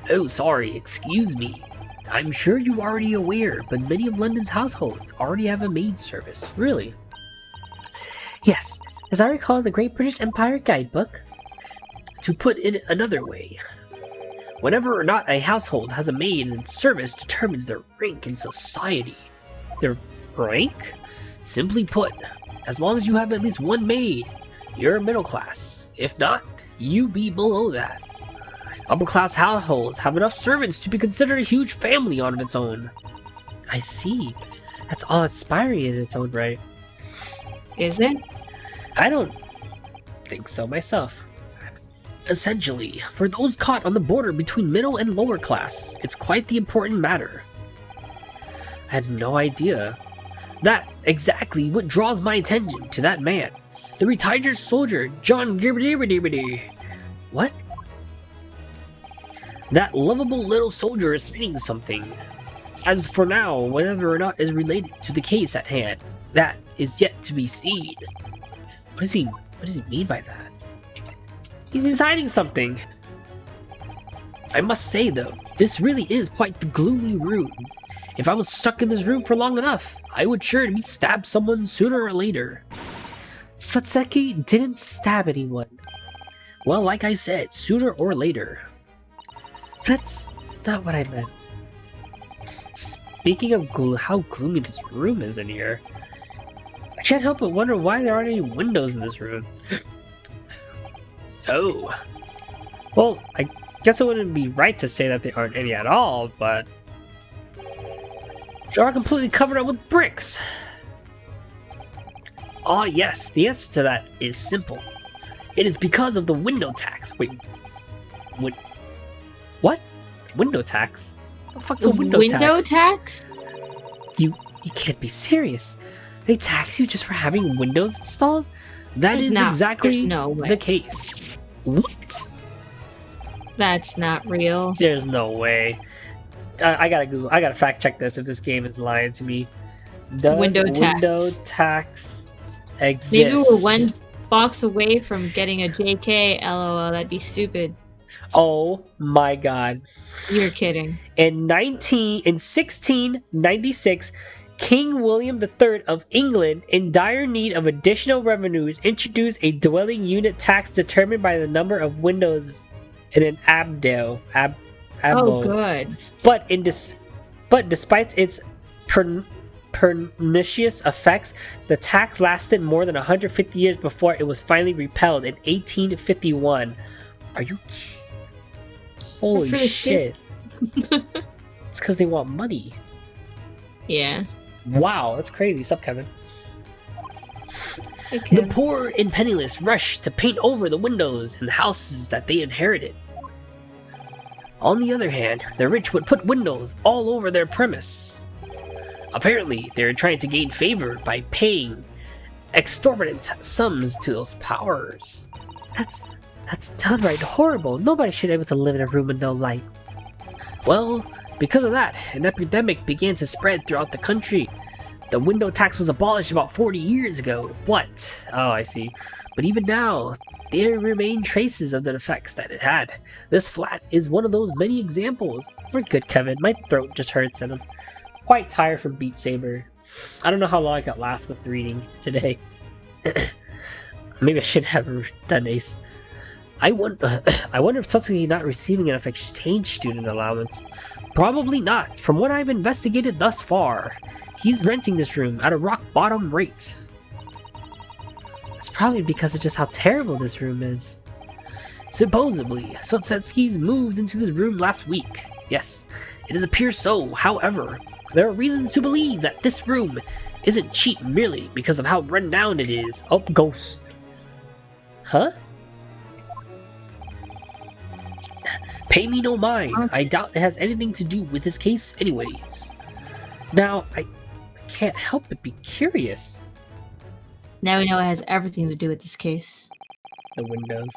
Oh, sorry, excuse me. I'm sure you're already aware, but many of London's households already have a maid service. Really? Yes, as I recall in the Great British Empire guidebook. To put it another way, whenever or not a household has a maid in service determines their rank in society. Their rank? Simply put, as long as you have at least one maid, you're middle class. If not, you be below that. Upper class households have enough servants to be considered a huge family on its own. I see. That's awe-inspiring in its own right. Is it? I don't think so myself. Essentially, for those caught on the border between middle and lower class, it's quite the important matter. I had no idea. That exactly what draws my attention to that man. The retired soldier, John Gibberdibberdibberdee. What? That lovable little soldier is hiding something. As for now, whether or not is related to the case at hand, that is yet to be seen. What does he mean by that? He's hiding something. I must say though, this really is quite the gloomy room. If I was stuck in this room for long enough, I would sure be stab someone sooner or later. Soseki didn't stab anyone. Well, like I said, sooner or later. That's not what I meant. Speaking of how gloomy this room is in here, I can't help but wonder why there aren't any windows in this room. Oh. Well, I guess it wouldn't be right to say that there aren't any at all, but they are completely covered up with bricks. Ah, yes, the answer to that is simple. It is because of the window tax. Wait. What? Window tax? What the fuck's a window tax? Window tax? You can't be serious. They tax you just for having windows installed? That is exactly the case. What? That's not real. There's no way. I gotta fact check this if this game is lying to me. Does window tax exist? Maybe we're one box away from getting a JK. LOL, that'd be stupid. Oh my god. You're kidding. In 1696, King William III of England, in dire need of additional revenues, introduced a dwelling unit tax determined by the number of windows in an abode. Oh, good. But despite its pernicious effects, the tax lasted more than 150 years before it was finally repealed in 1851. Are you kidding? Holy shit. It's because they want money. Yeah. Wow, that's crazy. What's up, Kevin? Hey, Kev. The poor and penniless rushed to paint over the windows in the houses that they inherited. On the other hand, the rich would put windows all over their premise. Apparently, they were trying to gain favor by paying exorbitant sums to those powers. That's downright horrible. Nobody should be able to live in a room with no light. Well, because of that, an epidemic began to spread throughout the country. The window tax was abolished about 40 years ago, but... Oh, I see. But even now, there remain traces of the effects that it had. This flat is one of those many examples. We're good, Kevin. My throat just hurts and I'm quite tired from Beat Saber. I don't know how long I got last with reading today. Maybe I should have done Ace. I wonder if Tutsuki not receiving enough exchange student allowance. Probably not, from what I've investigated thus far. He's renting this room at a rock bottom rate. It's probably because of just how terrible this room is. Supposedly, Sotsetsuki's moved into this room last week. Yes, it does appear so. However, there are reasons to believe that this room isn't cheap merely because of how run down it is. Oh, ghost. Huh? Pay me no mind. I doubt it has anything to do with this case anyways. Now, I can't help but be curious. Now we know it has everything to do with this case. The windows.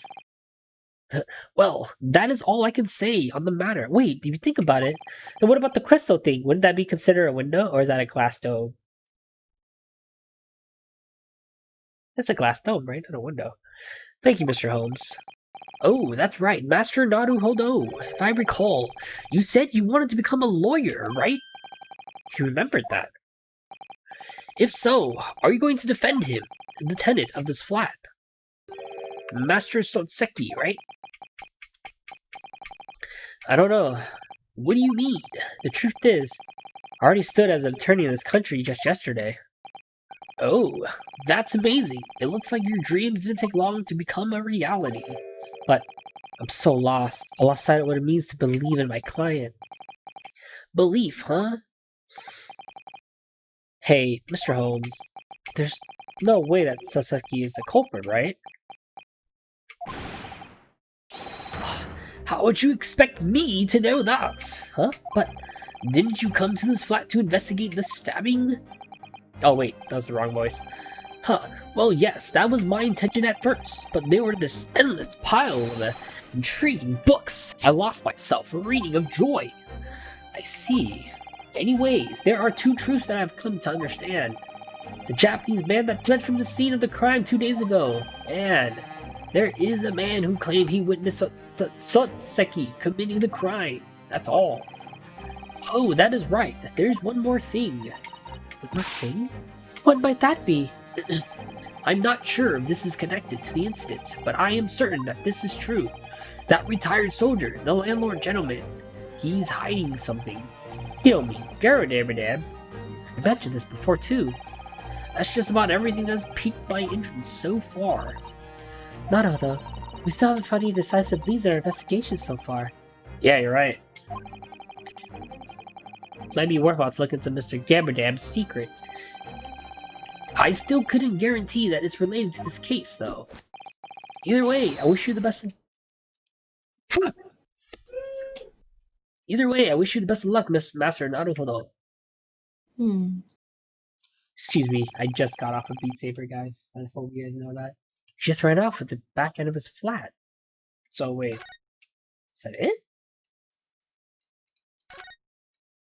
Well, that is all I can say on the matter. Wait, if you think about it, then what about the crystal thing? Wouldn't that be considered a window, or is that a glass dome? That's a glass dome, right? Not a window. Thank you, Mr. Holmes. Oh, that's right, Master Naruhodo. If I recall, you said you wanted to become a lawyer, right? You remembered that. If so, are you going to defend him, the tenant of this flat? Master Sotseki, right? I don't know. What do you mean? The truth is, I already stood as an attorney in this country just yesterday. Oh, that's amazing. It looks like your dreams didn't take long to become a reality. But I'm so lost. I lost sight of what it means to believe in my client. Belief, huh? Hey, Mr. Holmes, there's no way that Sasaki is the culprit, right? How would you expect me to know that? Huh? But didn't you come to this flat to investigate the stabbing? Oh wait, that was the wrong voice. Huh, well yes, that was my intention at first, but there were this endless pile of intriguing books. I lost myself reading of joy. I see. Anyways, there are two truths that I've come to understand. The Japanese man that fled from the scene of the crime 2 days ago, and there is a man who claimed he witnessed Sotseki committing the crime. That's all. Oh, that is right. There's one more thing. One more thing? What might that be? I'm not sure if this is connected to the incident, but I am certain that this is true. That retired soldier, the landlord gentleman, he's hiding something. You don't mean Garadabadab. I mentioned this before too. That's just about everything that's piqued my interest so far. Naruto, we still haven't found any decisive leads in our investigation so far. Yeah, you're right. Might be worthwhile to look into Mr. Gabardab's secret. I still couldn't guarantee that it's related to this case, though. Either way, I wish you the best. Either way, I wish you the best of luck, Master Naruhodo. Excuse me, I just got off of Beat Saber, guys. I hope you guys know that. He just ran off with the back end of his flat. So wait, is that it?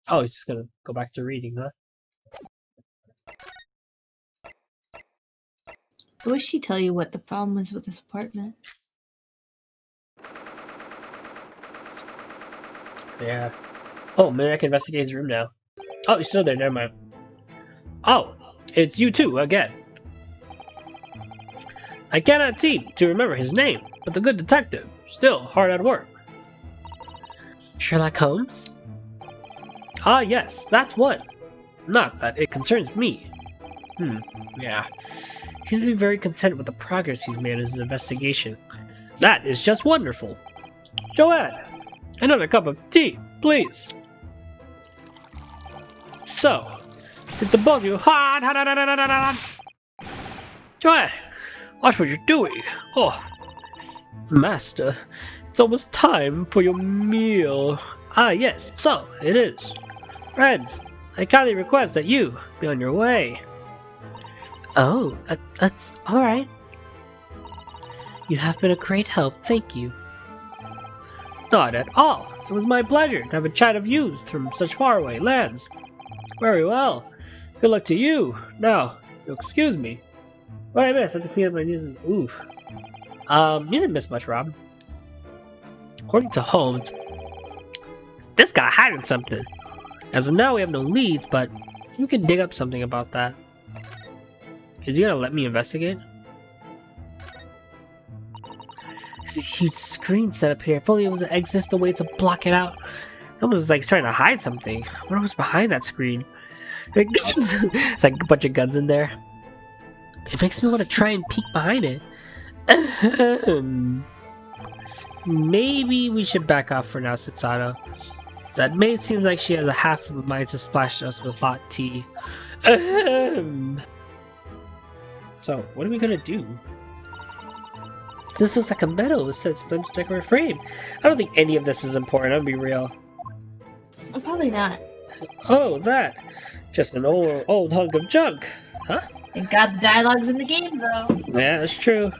Oh, he's just gonna go back to reading, huh? I wish he'd tell you what the problem is with this apartment. Yeah. Oh, maybe I can investigate his room now. Oh, he's still there, never mind. Oh, it's you two again. I cannot seem to remember his name, but the good detective, still hard at work. Sherlock Holmes? Ah, yes, that's one. Not that it concerns me. Yeah. He's been very content with the progress he's made in his investigation. That is just wonderful. Joanne, another cup of tea, please. So, did the both of you... Joanne, watch what you're doing. Oh, Master, it's almost time for your meal. Ah, yes, so it is. Friends, I kindly request that you be on your way. Oh, that's alright. You have been a great help, thank you. Not at all. It was my pleasure to have a chat of youths from such faraway lands. Very well. Good luck to you. Now, you'll excuse me. What I missed? I have to clean up my knees. Oof. You didn't miss much, Rob. According to Holmes, this guy hiding something. As of now, we have no leads, but you can dig up something about that. Is he gonna let me investigate? There's a huge screen set up here. If only it was an exist a way to block it out. It was like trying to hide something. What was behind that screen? Guns. It's like a bunch of guns in there. It makes me want to try and peek behind it. Maybe we should back off for now, Susato. That maid seems like she has a half of a mind to splash us with hot tea. So, what are we gonna do? This looks like a meadow with said splendid decorative frame. I don't think any of this is important, I'll be real. Probably not. Oh, that. Just an old hunk of junk. Huh? Thank God the dialogue's in the game, though. Yeah, that's true.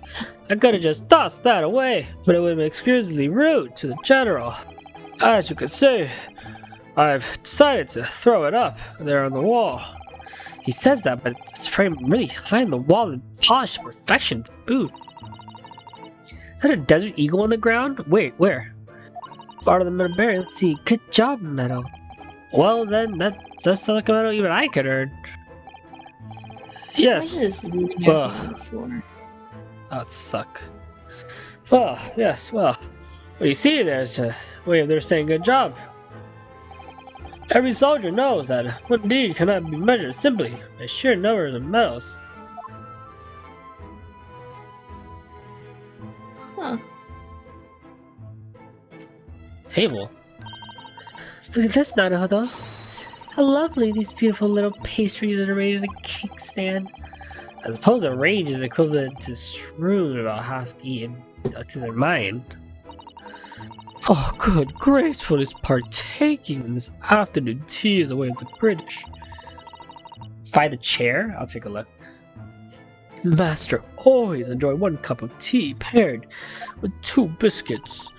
I could have just tossed that away, but it would have been excusably rude to the general. As you can see, I've decided to throw it up there on the wall. He says that, but it's framed really high on the wall and polished to perfection to boot. Is that a desert eagle on the ground? Wait, where? Part of the metal barrier. Let's see. Good job, metal. Well, then, that does sound like a metal even I could earn. Yes. That would suck. Oh, yes, well. What you see there is a way of their saying good job. Every soldier knows that one deed cannot be measured simply by sheer numbers of medals. Huh. Table. Look at this, Naruhodo. How lovely these beautiful little pastries that are made in a cake stand. I suppose a range is equivalent to strewn about half eaten to their mind. Oh, good gracefulness partaking in this afternoon tea is the way of the British. By the chair? I'll take a look. Master always enjoy one cup of tea paired with 2 biscuits.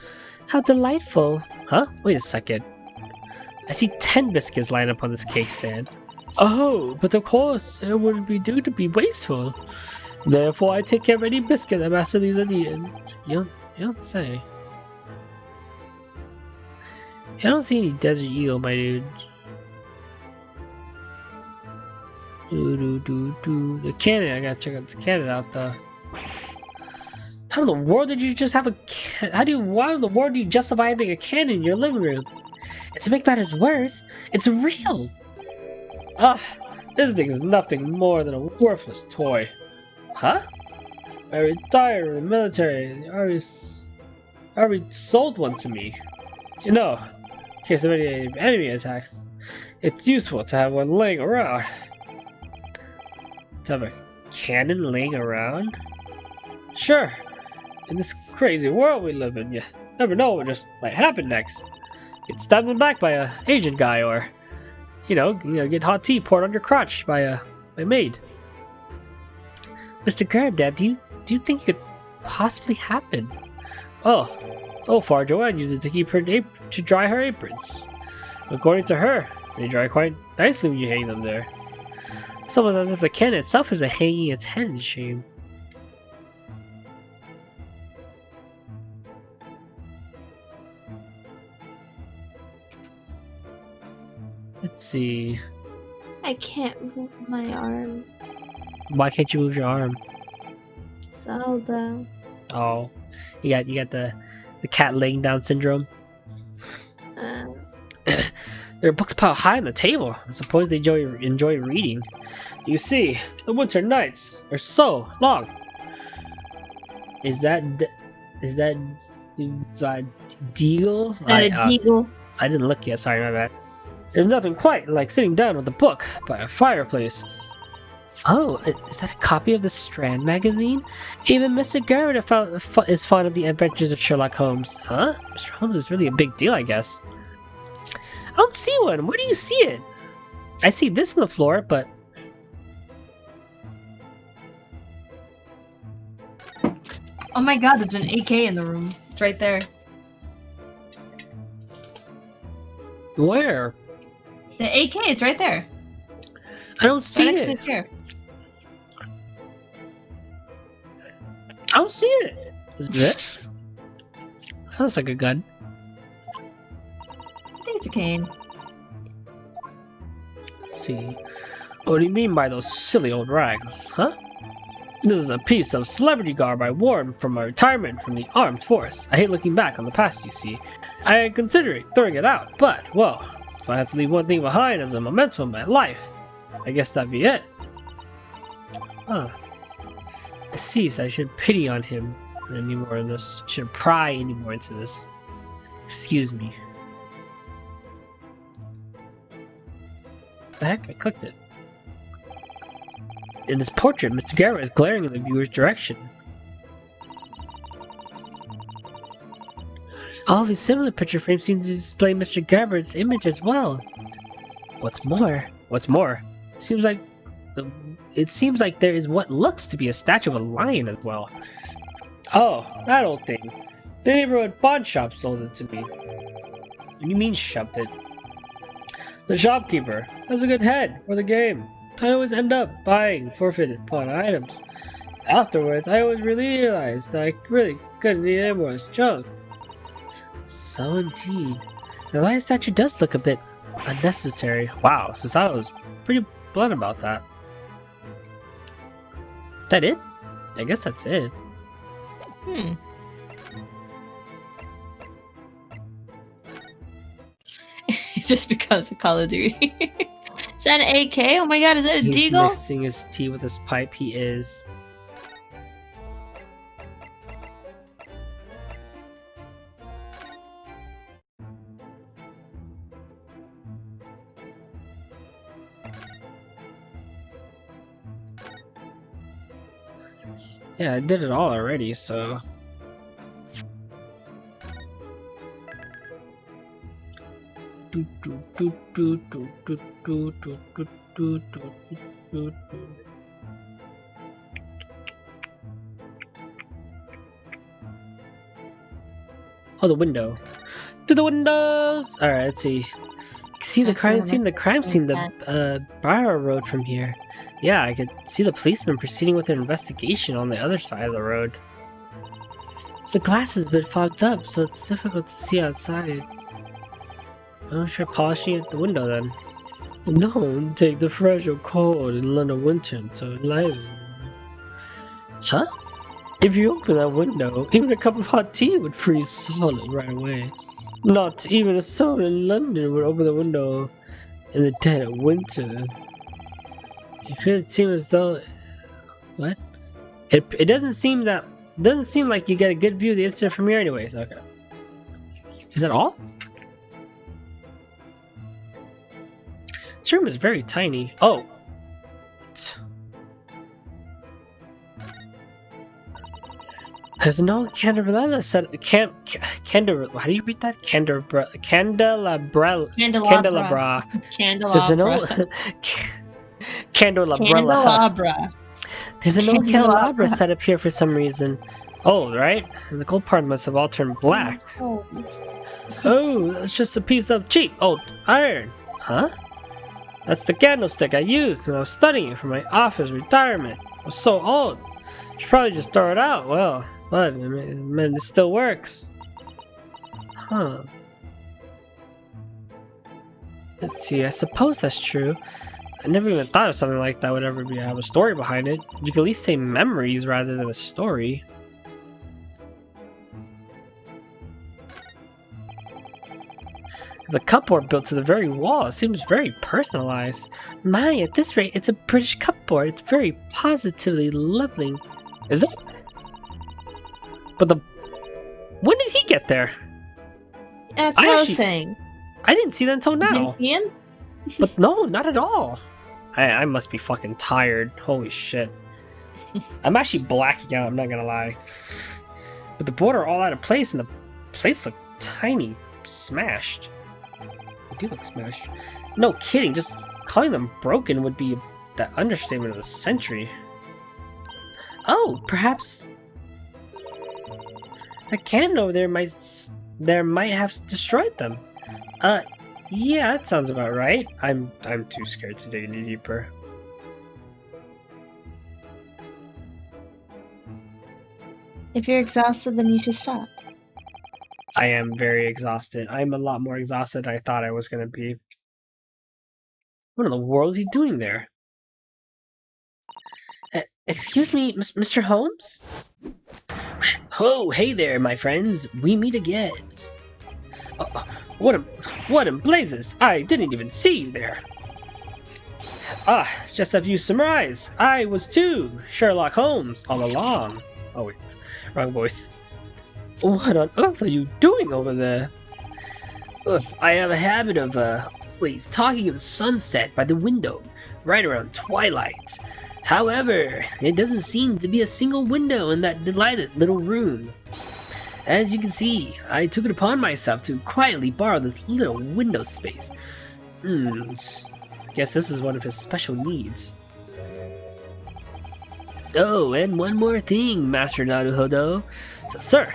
How delightful. Huh? Wait a second. I see 10 biscuits lined up on this cake stand. Oh, but of course, it wouldn't be due to be wasteful. Therefore, I take care of any biscuit that Master leaves uneaten. You don't say. I don't see any desert eagle, my dude. The cannon, I gotta check out the cannon out though. How in the world did you just have a why in the world do you justify having a cannon in your living room? And to make matters worse, it's real! Ah, this thing is nothing more than a worthless toy. Huh? I retired from the military and the army sold one to me. You know, in case of any enemy attacks, it's useful to have one laying around. To have a cannon laying around? Sure. In this crazy world we live in, you never know what just might happen next. Get stabbed in the back by a Asian guy, or you know, get hot tea poured on your crotch by a maid. Mr. Garabdab, do you think it could possibly happen? Oh, so far Joanne uses it to keep her to dry her aprons. According to her, they dry quite nicely when you hang them there. It's almost as if the cannon itself isn't hanging its head in shame. Let's see. I I can't move my arm. Why can't you move your arm? Zelda. Oh, you got the cat laying down syndrome. There are books piled high on the table. I suppose they enjoy reading. You see, the winter nights are so long. Is that Deagle? Deagle. I didn't look yet. Sorry, my bad. There's nothing quite like sitting down with a book by a fireplace. Oh, is that a copy of the Strand magazine? Even Mr. Garrett is fond of the adventures of Sherlock Holmes. Huh? Mr. Holmes is really a big deal, I guess. I don't see one. Where do you see it? I see this on the floor, but... Oh my god, there's an AK in the room. It's right there. Where? The AK is right there. I don't see right next it. to the chair. I don't see it. Is this? That looks like a gun. I think it's a cane. Let's see. What do you mean by those silly old rags, huh? This is a piece of celebrity garb I wore from my retirement from the armed force. I hate looking back on the past, you see. I considered throwing it out, but, well, if I had to leave one thing behind as a memento of my life, I guess that'd be it. Huh. I see, so I shouldn't pity on him anymore in this. I shouldn't pry anymore into this. Excuse me. What the heck? I clicked it. In this portrait, Mr. Garrett is glaring in the viewer's direction. All these similar picture frames seem to display Mr. Garrett's image as well. What's more, it seems like there is what looks to be a statue of a lion as well. Oh, that old thing. The neighborhood pawn shop sold it to me. What do you mean shoved it? The shopkeeper has a good head for the game. I always end up buying forfeited pawn items. Afterwards, I always realized that I really couldn't need any more junk. So indeed. The lion statue does look a bit unnecessary. Wow, Susato was pretty blunt about that. Is that it? I guess that's it. Just because of Call of Duty. Is that an AK? Oh my god, is that a He's deagle? mixing his tea with his pipe. He is. Yeah, I did it all already, so... Oh, the window. To the windows! Alright, let's see. See the crime scene, the Briar Road from here. Yeah, I could see the policemen proceeding with their investigation on the other side of the road. The glass is a bit fogged up, so it's difficult to see outside. I'll try polishing at the window then. Don't take the fresh or cold in London winter, so light. Huh? If you open that window, even a cup of hot tea would freeze solid right away. Not even a soul in London would open the window in the dead of winter. It seems as though... What? It doesn't seem like you get a good view of the incident from here anyways. Okay. Is that all? This room is very tiny. Oh! There's no candelabra set. How do you read that? Candelabra. There's an old candelabra. There's an old candelabra set up here for some reason. Oh, right. And the gold part must have all turned black. Oh, that's just a piece of cheap old iron. Huh? That's the candlestick I used when I was studying for my office retirement. I was so old. I should probably just throw it out. Well, but it still works. Huh. Let's see, I suppose that's true. I never even thought of something like that would ever have a story behind it. You could at least say memories rather than a story. There's a cupboard built to the very wall. It seems very personalized. My, at this rate, it's a British cupboard. It's very positively lovely. Is it? But when did he get there? That's what I was saying. I didn't see that until now. Didn't see him? But no, not at all. I must be fucking tired. Holy shit. I'm actually blacking out, I'm not gonna lie. But the board are all out of place and the plates look tiny. Smashed. They do look smashed. No kidding, just calling them broken would be the understatement of the century. Oh, perhaps that cannon over there might have destroyed them. Yeah, that sounds about right. I'm too scared to dig any deeper. If you're exhausted, then you should stop. I am very exhausted. I'm a lot more exhausted than I thought I was gonna be. What in the world is he doing there? Excuse me, Mr. Holmes? Oh, hey there, my friends. We meet again. What in blazes? I didn't even see you there. Ah, just as you surmised, I was too Sherlock Holmes all along. Oh wait, wrong voice. What on earth are you doing over there? I have a habit of always talking of sunset by the window, right around twilight. However, there doesn't seem to be a single window in that delighted little room. As you can see, I took it upon myself to quietly borrow this little window space. Guess this is one of his special needs. Oh, and one more thing, Master Naruhodo. So, sir,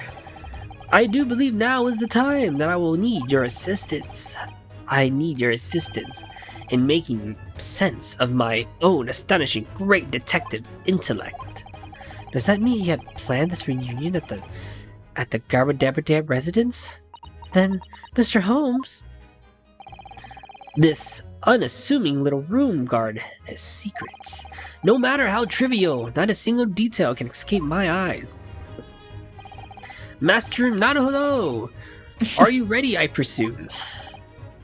I do believe now is the time that I will need your assistance. I need your assistance in making sense of my own astonishing great detective intellect. Does that mean he had planned this reunion at the Garbadabadab residence? Then, Mr. Holmes, this unassuming little room guard has secrets. No matter how trivial, not a single detail can escape my eyes. Master Naruhodo, are you ready, I presume?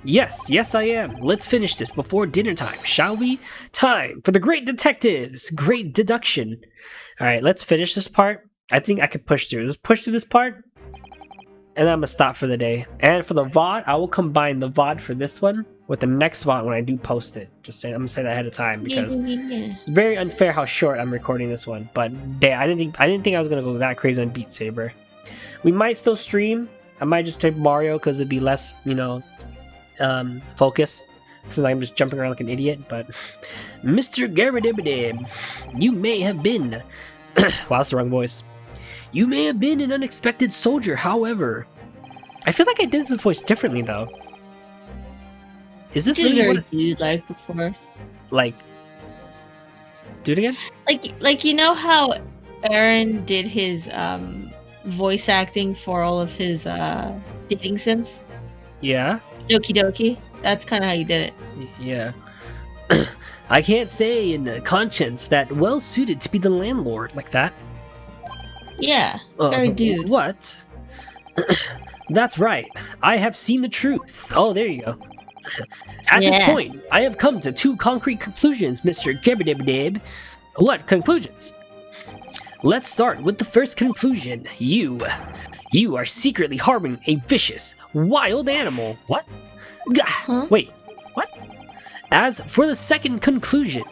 Yes, I am. Let's finish this before dinner time, shall we? Time for the great detectives, great deduction. Alright, let's finish this part. I think I could push through. Let's push through this part, and then I'm gonna stop for the day. And for the VOD, I will combine the VOD for this one with the next VOD when I do post it. Just saying, I'm gonna say that ahead of time because it's very unfair how short I'm recording this one. But damn, I didn't think I was gonna go that crazy on Beat Saber. We might still stream. I might just take Mario because it'd be less, focus, since I'm just jumping around like an idiot. But Mr. Garabadibadib, you may have been wow, that's the wrong voice. You may have been an unexpected soldier, however. I feel like I did this voice differently though. Is this really what you like before? Like, do it again? Like you know how Aaron did his voice acting for all of his dating sims? Yeah. Doki Doki. That's kind of how you did it. Yeah. I can't say in conscience that well suited to be the landlord like that. Yeah, it's very dude. What? That's right. I have seen the truth. Oh, there you go. At this point, I have come to two concrete conclusions, Mr. Gebedebedeb. What conclusions? Let's start with the first conclusion. You are secretly harboring a vicious, wild animal. What? Huh? Wait, what? As for the second conclusion,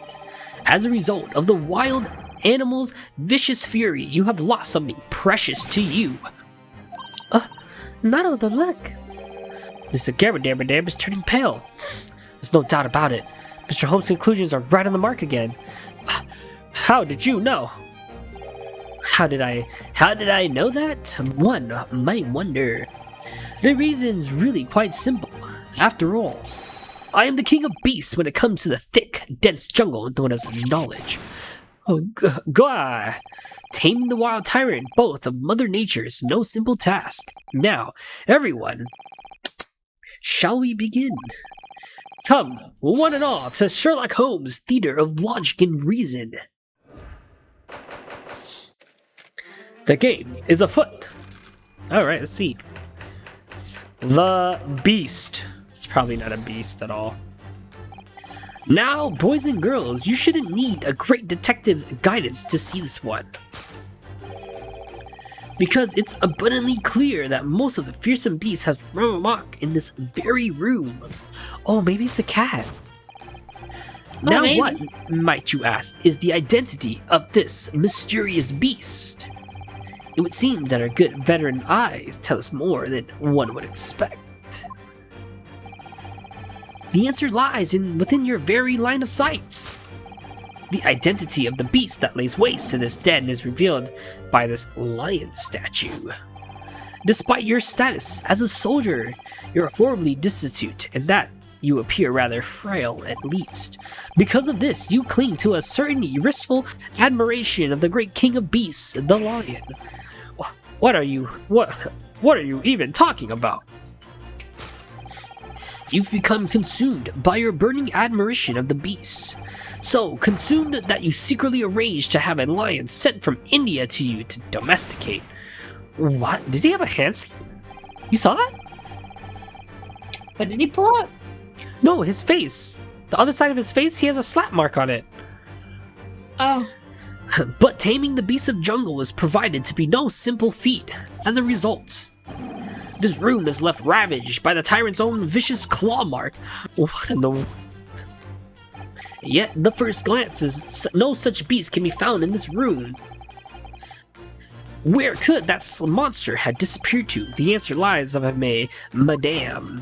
as a result of the wild animal's vicious fury, you have lost something precious to you. Not all the luck. Mr. Garbadabadab is turning pale. There's no doubt about it. Mr. Holmes' conclusions are right on the mark again. How did you know? How did I know that? One might wonder. The reason's really quite simple. After all, I am the king of beasts when it comes to the thick, dense jungle known as knowledge. Taming the wild tyrant, both of Mother Nature, is no simple task. Now, everyone, shall we begin? Come, one and all, to Sherlock Holmes' Theater of Logic and Reason. The game is afoot. Alright, let's see. The Beast. It's probably not a beast at all. Now, boys and girls, you shouldn't need a great detective's guidance to see this one. Because it's abundantly clear that most of the fearsome beast has run amok in this very room. Oh, maybe it's the cat. Now maybe. What, might you ask, is the identity of this mysterious beast? It would seem that our good veteran eyes tell us more than one would expect. The answer lies within your very line of sight. The identity of the beast that lays waste to this den is revealed by this lion statue. Despite your status as a soldier, you're horribly destitute, and that you appear rather frail at least. Because of this, you cling to a certain irresistible admiration of the great king of beasts, the lion. What are you even talking about? You've become consumed by your burning admiration of the beast. So consumed that you secretly arranged to have a lion sent from India to you to domesticate. What? Does he have a hand slap? You saw that? What did he pull up? No, his face. The other side of his face, he has a slap mark on it. Oh. But taming the beasts of jungle is provided to be no simple feat. As a result, this room is left ravaged by the tyrant's own vicious claw mark. What in the... Yet, the first glance is no such beast can be found in this room. Where could that monster have disappeared to? The answer lies of a madame.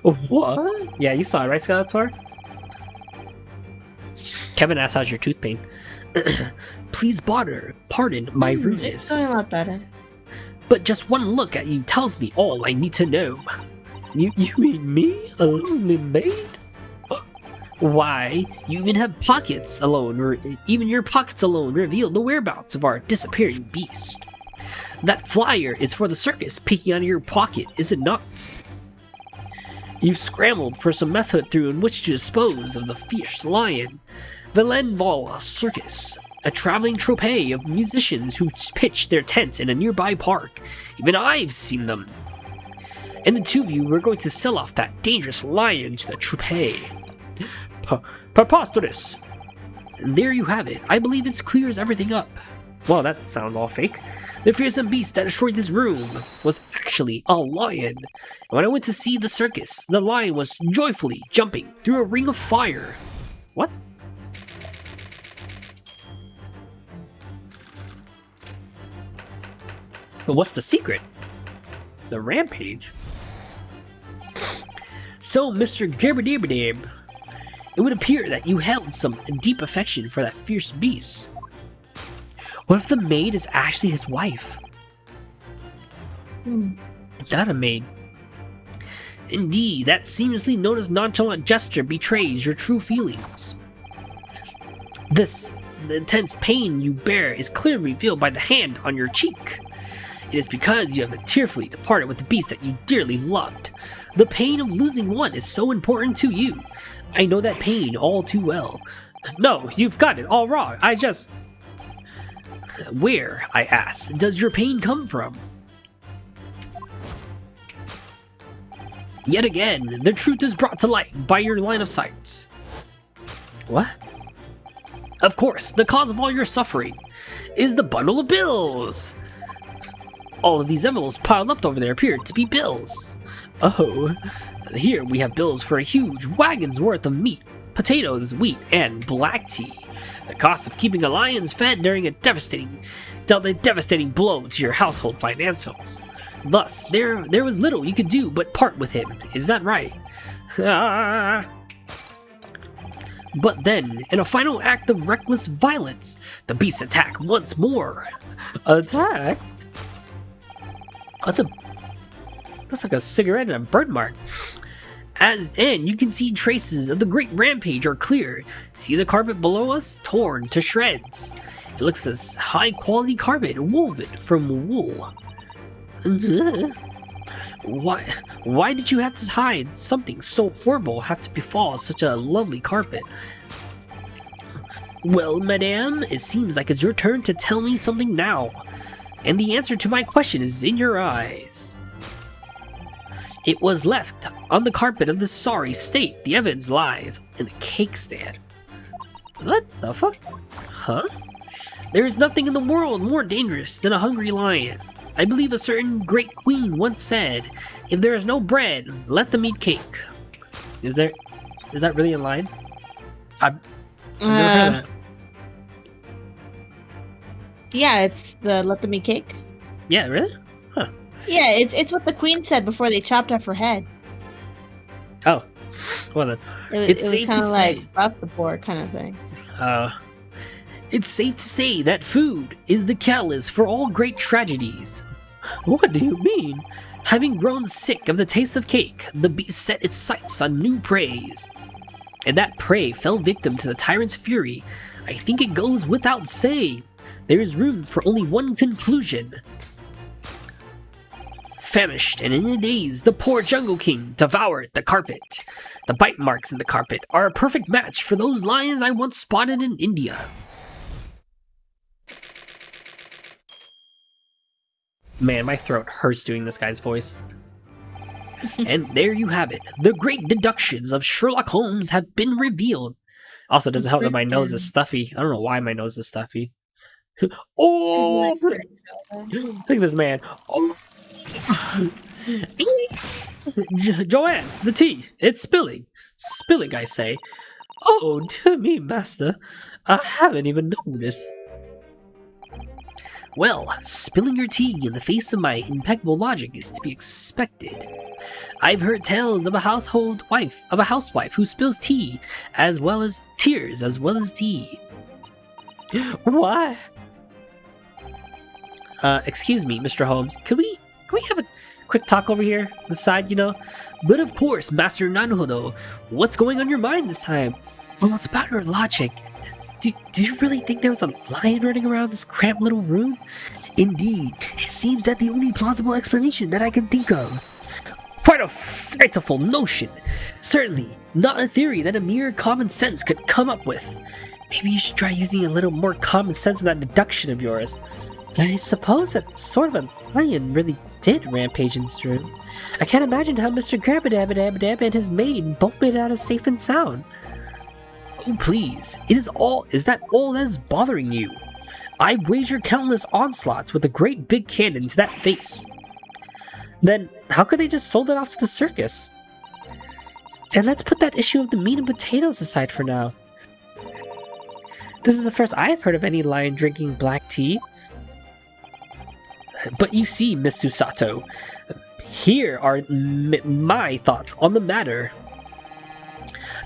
What? Yeah, you saw it, right, Skeletor? Kevin asked, how's your tooth pain? Please pardon my rudeness. It's going a lot better. But just one look at you tells me all I need to know. You mean me? A lonely maid? Why, you even have pockets alone, even your pockets alone reveal the whereabouts of our disappearing beast. That flyer is for the circus peeking out of your pocket, is it not? You've scrambled for some method through in which to dispose of the fierce lion. Valenval Circus, a traveling troupe of musicians who pitch their tents in a nearby park. Even I've seen them. And the two of you were going to sell off that dangerous lion to the troupe. Preposterous! And there you have it. I believe it clears everything up. Well, that sounds all fake. The fearsome beast that destroyed this room was actually a lion. And when I went to see the circus, the lion was joyfully jumping through a ring of fire. What? But what's the secret? The rampage? So, Mr. Gerberdiberdib, it would appear that you held some deep affection for that fierce beast. What if the maid is actually his wife? Not a maid. Indeed, that seamlessly noticed nonchalant gesture betrays your true feelings. The intense pain you bear is clearly revealed by the hand on your cheek. It is because you have tearfully departed with the beast that you dearly loved. The pain of losing one is so important to you. I know that pain all too well. No, you've got it all wrong. Where, I ask, does your pain come from? Yet again, the truth is brought to light by your line of sight. What? Of course, the cause of all your suffering is the bundle of bills. All of these envelopes piled up over there appear to be bills. Oh, here we have bills for a huge wagon's worth of meat, potatoes, wheat, and black tea. The cost of keeping a lions fed during dealt a devastating blow to your household financials. Thus, there was little you could do but part with him. Is that right? But then, in a final act of reckless violence, the beast attacked once more. Attack? That's like a cigarette and a burn mark. And you can see traces of the great rampage are clear. See the carpet below us? Torn to shreds. It looks as high quality carpet woven from wool. Why did you have to hide something so horrible have to befall such a lovely carpet? Well, madame, it seems like it's your turn to tell me something now. And the answer to my question is in your eyes. It was left on the carpet of the sorry state. The evidence lies in the cake stand. What the fuck? Huh? There is nothing in the world more dangerous than a hungry lion. I believe a certain great queen once said, if there is no bread, let them eat cake. Is that really a line? I've never heard of that. Yeah, it's the let them eat cake. Yeah, really? Huh. Yeah, it's what the queen said before they chopped off her head. Oh, well then. It was kind of like off the board kind of thing. It's safe to say that food is the catalyst for all great tragedies. What do you mean? Having grown sick of the taste of cake, the beast set its sights on new preys. And that prey fell victim to the tyrant's fury. I think it goes without saying. There is room for only one conclusion. Famished and in a daze, the poor Jungle King devoured the carpet. The bite marks in the carpet are a perfect match for those lions I once spotted in India. Man, my throat hurts doing this guy's voice. And there you have it. The great deductions of Sherlock Holmes have been revealed. Also, doesn't help that my nose is stuffy. I don't know why my nose is stuffy. Oh! Look at this man. Oh. Joanne, the tea. It's spilling. Spilling, I say. Oh, dear me, master. I haven't even noticed. Well, spilling your tea in the face of my impeccable logic is to be expected. I've heard tales of a housewife who spills tea as well as tears as well as tea. Why? Excuse me, Mr. Holmes. Can we have a quick talk over here on the side, you know? But of course, Master Naruhodo, what's going on your mind this time? Well, it's about your logic. Do you really think there was a lion running around this cramped little room? Indeed, it seems that the only plausible explanation that I can think of. Quite a frightful notion. Certainly, not a theory that a mere common sense could come up with. Maybe you should try using a little more common sense in that deduction of yours. I suppose that sort of a lion really did rampage in this room. I can't imagine how Mr. Grabbadabadabadab and his maid both made it out as safe and sound. Oh please, is that all that is bothering you? I wager countless onslaughts with a great big cannon to that face. Then, how could they just sold it off to the circus? And let's put that issue of the meat and potatoes aside for now. This is the first I've heard of any lion drinking black tea. But you see, Miss Susato, here are my thoughts on the matter.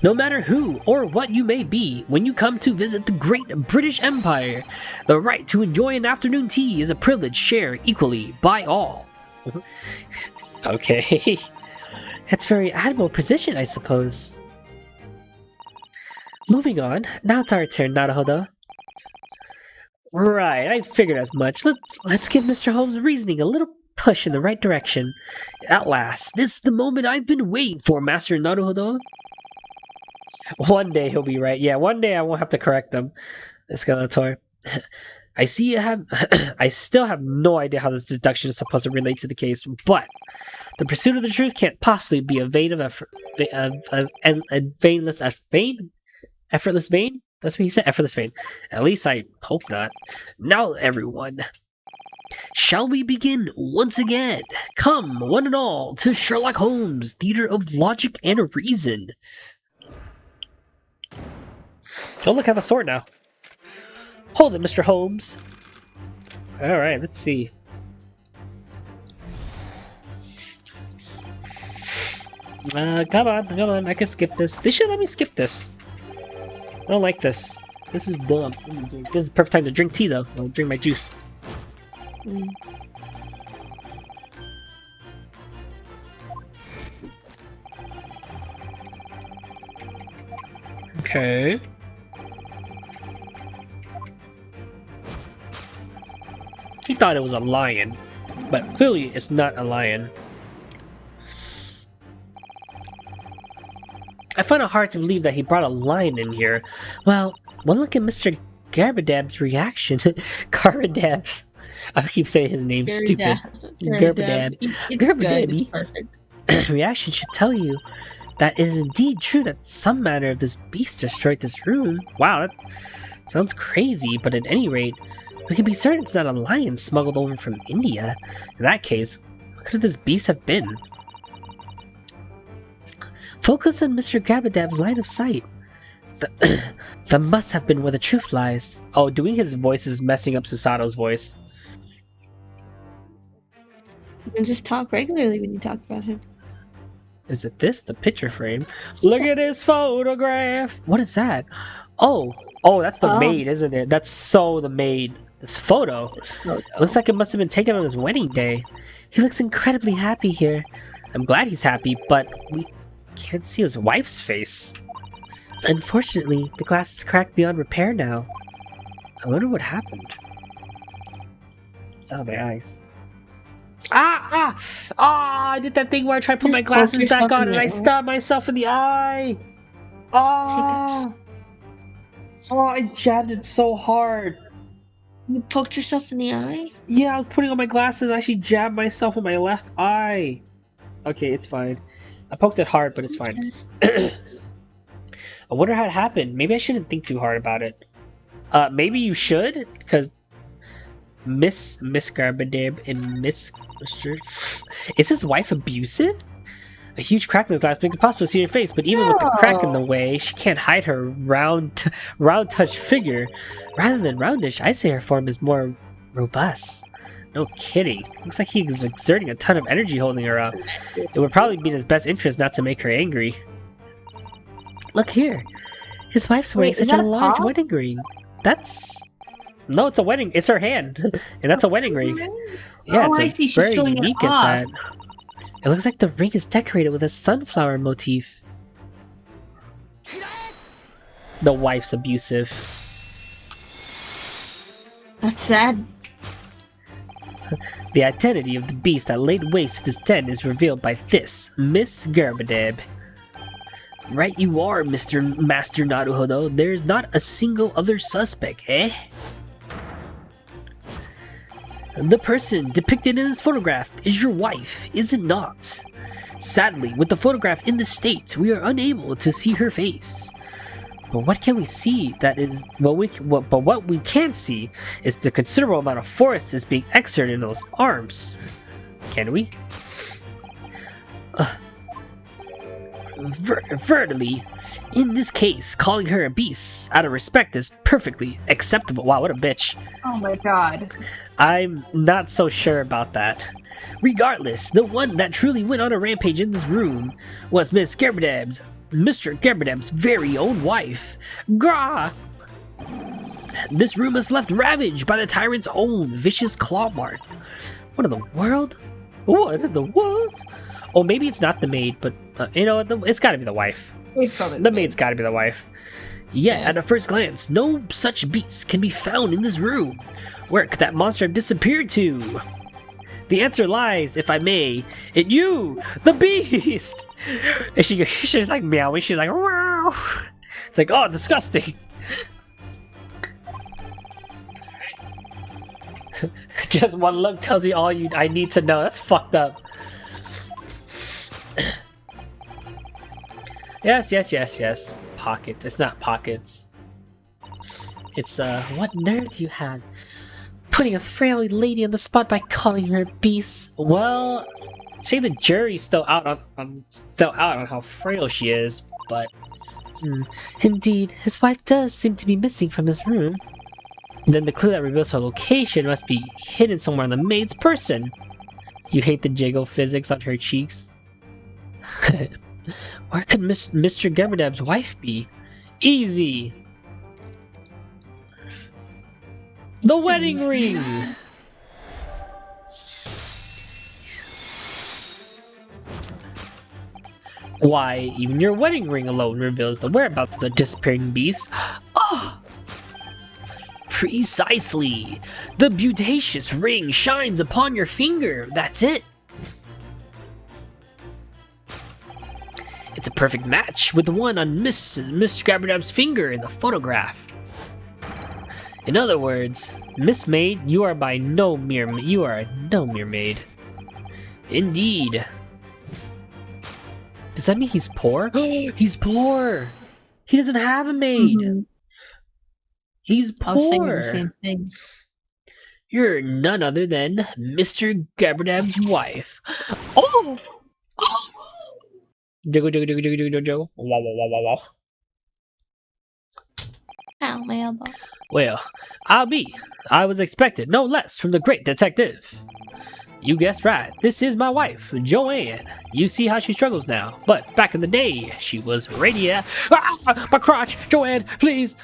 No matter who or what you may be, when you come to visit the great British Empire, the right to enjoy an afternoon tea is a privilege shared equally by all. Okay. That's a very admirable position, I suppose. Moving on, now it's our turn, Naruhodo. Right, I figured as much. Let's give Mr. Holmes' reasoning a little push in the right direction. At last, this is the moment I've been waiting for, Master Naruhodo. One day he'll be right. Yeah, one day I won't have to correct him. Skeletor. I see you have... I still have no idea how this deduction is supposed to relate to the case, but the pursuit of the truth can't possibly be a vain of effort... Effortless vain? That's what he said, effortless vain. At least I hope not. Now, everyone, shall we begin once again? Come, one and all, to Sherlock Holmes, Theater of Logic and Reason. Oh, look, I have a sword now. Hold it, Mr. Holmes. Alright, let's see. Come on, I can skip this. They should let me skip this. I don't like this. This is dumb. This is the perfect time to drink tea, though. I'll drink my juice. Okay. He thought it was a lion, but clearly it's not a lion. I find it hard to believe that he brought a lion in here. Well, look at Mr. Garbadab's reaction. Garbadab's. I keep saying his name stupid. Garbadab. Garbadab. Reaction should tell you that it is indeed true that some manner of this beast destroyed this room. Wow, that sounds crazy, but at any rate, we can be certain it's not a lion smuggled over from India. In that case, what could this beast have been? Focus on Mr. Garbadab's line of sight. That must have been where the truth lies. Oh, doing his voice is messing up Susato's voice. You can just talk regularly when you talk about him. Is it this? The picture frame? Look at this photograph! What is that? Oh, that's the maid, isn't it? That's so the maid. This photo. Looks like it must have been taken on his wedding day. He looks incredibly happy here. I'm glad he's happy, but we can't see his wife's face. Unfortunately, the glass is cracked beyond repair now. I wonder what happened. Oh, my eyes. I did that thing where I tried to put my glasses back on and I stabbed myself in the eye. I jabbed it so hard. You poked yourself in the eye? Yeah, I was putting on my glasses and I actually jabbed myself in my left eye. Okay, it's fine. I poked it hard, but it's fine. I wonder how it happened. Maybe I shouldn't think too hard about it. Maybe you should, because Miss Garbadab and Mr. Is his wife abusive? A huge crack in his glass makes it possible to see her face, but even with the crack in the way, she can't hide her round-touched figure. Rather than roundish, I say her form is more robust. No kidding. Looks like he's exerting a ton of energy holding her up. It would probably be in his best interest not to make her angry. Look here. His wife's wearing such a large wedding ring. No, it's a wedding. It's her hand. And that's a wedding ring. Yeah, it's very unique at that. It looks like the ring is decorated with a sunflower motif. The wife's abusive. That's sad. The identity of the beast that laid waste to this den is revealed by this, Miss Garbadab. Right you are, Master Naruhodo. There's not a single other suspect, eh? The person depicted in this photograph is your wife, is it not? Sadly, with the photograph in the States, we are unable to see her face. But what can we see that is what we can see is the considerable amount of force is being exerted in those arms. Can we? Verily, in this case, calling her a beast out of respect is perfectly acceptable. Wow, what a bitch. Oh my god. I'm not so sure about that. Regardless, the one that truly went on a rampage in this room was Mr. Garbadab's very own wife. Grah! This room is left ravaged by the tyrant's own vicious claw mark. What in the world? What in the world? Oh, maybe it's not the maid, but it's gotta be the wife. The maid's gotta be the wife. Yet, at a first glance, no such beast can be found in this room. Where could that monster have disappeared to? The answer lies, if I may, in you, the beast! And she's like meowing, she's like, wow! It's like, oh, disgusting! Just one look tells you all I need to know. That's fucked up. Yes. Pockets. It's not pockets. It's, what nerve do you have? Putting a frail lady on the spot by calling her a beast. Well, say the jury's still out on how frail she is, but... Indeed, his wife does seem to be missing from his room. Then the clue that reveals her location must be hidden somewhere on the maid's person. You hate the jiggle physics on her cheeks? Where could Mr. Garbadab's wife be? Easy! The wedding ring! Why, even your wedding ring alone reveals the whereabouts of the disappearing beast. Oh! Precisely! The beauteous ring shines upon your finger, that's it! It's a perfect match with the one on Miss Scrabberdab's finger in the photograph. In other words, Miss Maid, you are no mere maid. Indeed. Does that mean he's poor? He's poor. He doesn't have a maid. Mm-hmm. He's poor. I was thinking the same thing. You're none other than Mr. Gabberdab's wife. Oh! Jiggle, jiggle, jiggle, jiggle, jiggle, jiggle. Wow, wow, wow, wow, wow. Ow, my elbow. Well, I was expected no less from the great detective. You guessed right. This is my wife, Joanne. You see how she struggles now, but back in the day, she was radiant. Ah, my crotch, Joanne, please.